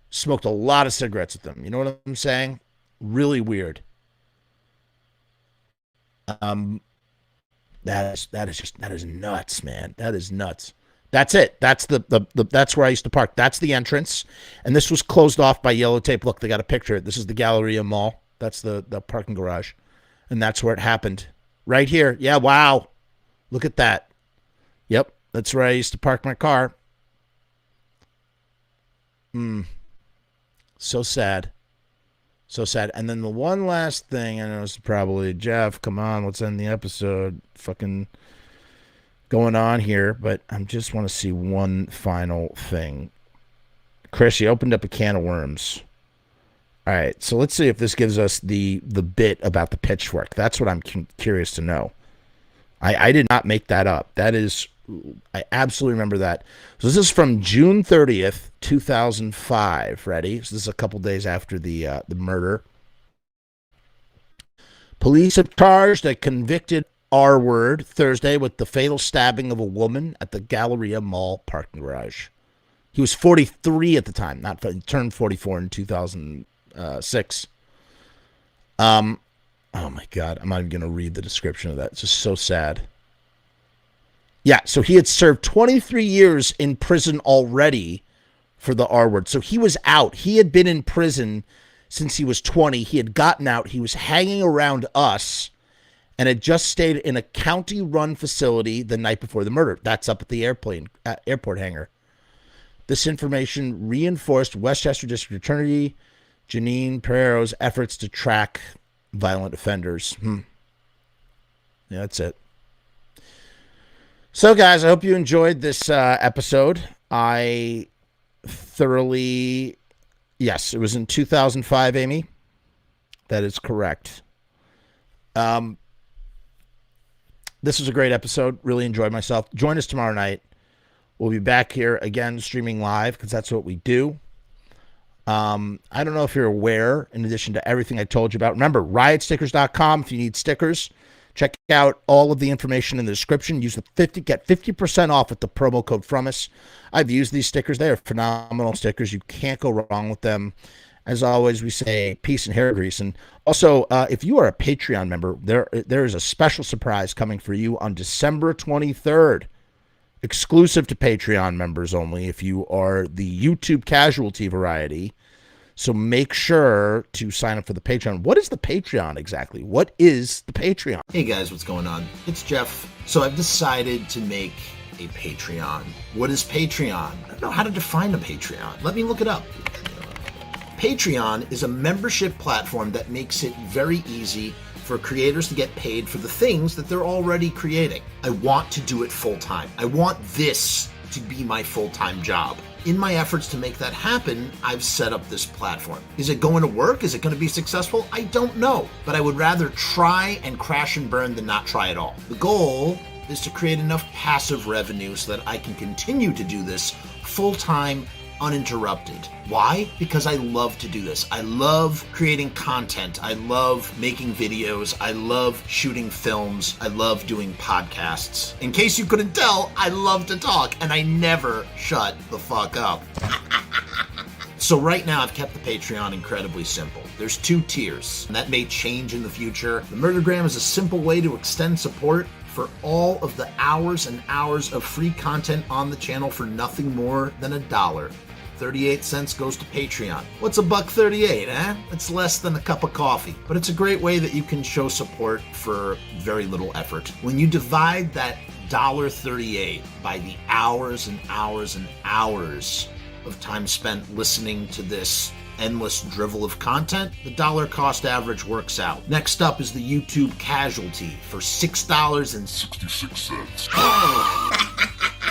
Smoked a lot of cigarettes with him. You know what I'm saying? Really weird. That is nuts, man. That is nuts. That's it. That's that's where I used to park. That's the entrance. And this was closed off by yellow tape. Look, they got a picture. This is the Galleria Mall. That's the parking garage. And that's where it happened. Right here. Yeah, wow. Look at that. Yep, that's where I used to park my car. So sad. So sad. And then the one last thing, I know it's probably, Jeff, come on, let's end the episode. Fucking going on here, but I just want to see one final thing. Chris, you opened up a can of worms. All right, so let's see if this gives us the bit about the pitchfork. That's what I'm curious to know. I did not make that up. That is, I absolutely remember that. So this is from June 30th, 2005. Ready? So this is a couple days after the murder. Police have charged a convicted R-word Thursday with the fatal stabbing of a woman at the Galleria Mall parking garage. He was 43 at the time. He turned 44 in 2006. Oh my God, I'm not even going to read the description of that. It's just so sad. Yeah, so he had served 23 years in prison already for the R-word. So he was out. He had been in prison since he was 20. He had gotten out. He was hanging around us and had just stayed in a county-run facility the night before the murder. That's up at the airport hangar. This information reinforced Westchester District Attorney Janine Pereiro's efforts to track violent offenders. Yeah, that's it. So, guys, I hope you enjoyed this episode. I thoroughly... Yes, it was in 2005, Amy. That is correct. this was a great episode. Really enjoyed myself. Join us tomorrow night. We'll be back here again streaming live because that's what we do. I don't know if you're aware, in addition to everything I told you about, remember, riotstickers.com if you need stickers. Check out all of the information in the description. Use get 50% off with the promo code Frumess. I've used these stickers. They are phenomenal stickers. You can't go wrong with them. As always, we say peace and hair grease. And also, if you are a Patreon member, there is a special surprise coming for you on December 23rd. Exclusive to Patreon members only if you are the YouTube casualty variety. So make sure to sign up for the Patreon. What is the Patreon exactly? What is the Patreon? Hey guys, what's going on? It's Jeff. So I've decided to make a Patreon. What is Patreon? I don't know how to define a Patreon. Let me look it up. Patreon is a membership platform that makes it very easy for creators to get paid for the things that they're already creating. I want to do it full time. I want this to be my full-time job. In my efforts to make that happen, I've set up this platform. Is it going to work? Is it going to be successful? I don't know, but I would rather try and crash and burn than not try at all. The goal is to create enough passive revenue so that I can continue to do this full-time, uninterrupted. Why? Because I love to do this. I love creating content. I love making videos. I love shooting films. I love doing podcasts. In case you couldn't tell, I love to talk and I never shut the fuck up. So right now I've kept the Patreon incredibly simple. There's 2 tiers, and that may change in the future. The Murdergram is a simple way to extend support for all of the hours and hours of free content on the channel for nothing more than $1. 38 cents goes to Patreon. What's $1.38, eh? It's less than a cup of coffee, but it's a great way that you can show support for very little effort. When you divide that $1.38 by the hours and hours and hours of time spent listening to this endless drivel of content, the dollar cost average works out. Next up is the YouTube casualty for $6.66.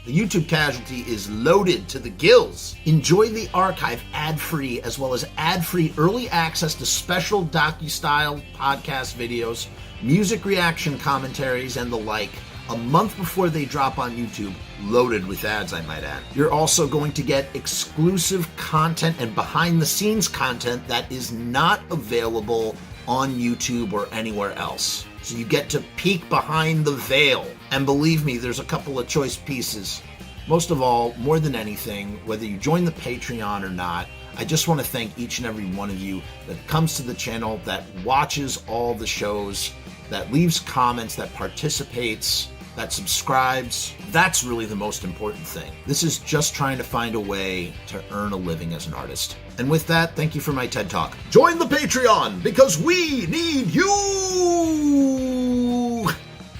The YouTube casualty is loaded to the gills. Enjoy the archive ad-free, as well as ad-free early access to special docu-style podcast videos, music reaction commentaries, and the like, a month before they drop on YouTube, loaded with ads, I might add. You're also going to get exclusive content and behind-the-scenes content that is not available on YouTube or anywhere else. So you get to peek behind the veil. And believe me, there's a couple of choice pieces. Most of all, more than anything, whether you join the Patreon or not, I just want to thank each and every one of you that comes to the channel, that watches all the shows, that leaves comments, that participates, that subscribes. That's really the most important thing. This is just trying to find a way to earn a living as an artist. And with that, thank you for my TED Talk. Join the Patreon because we need you!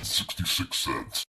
66 cents.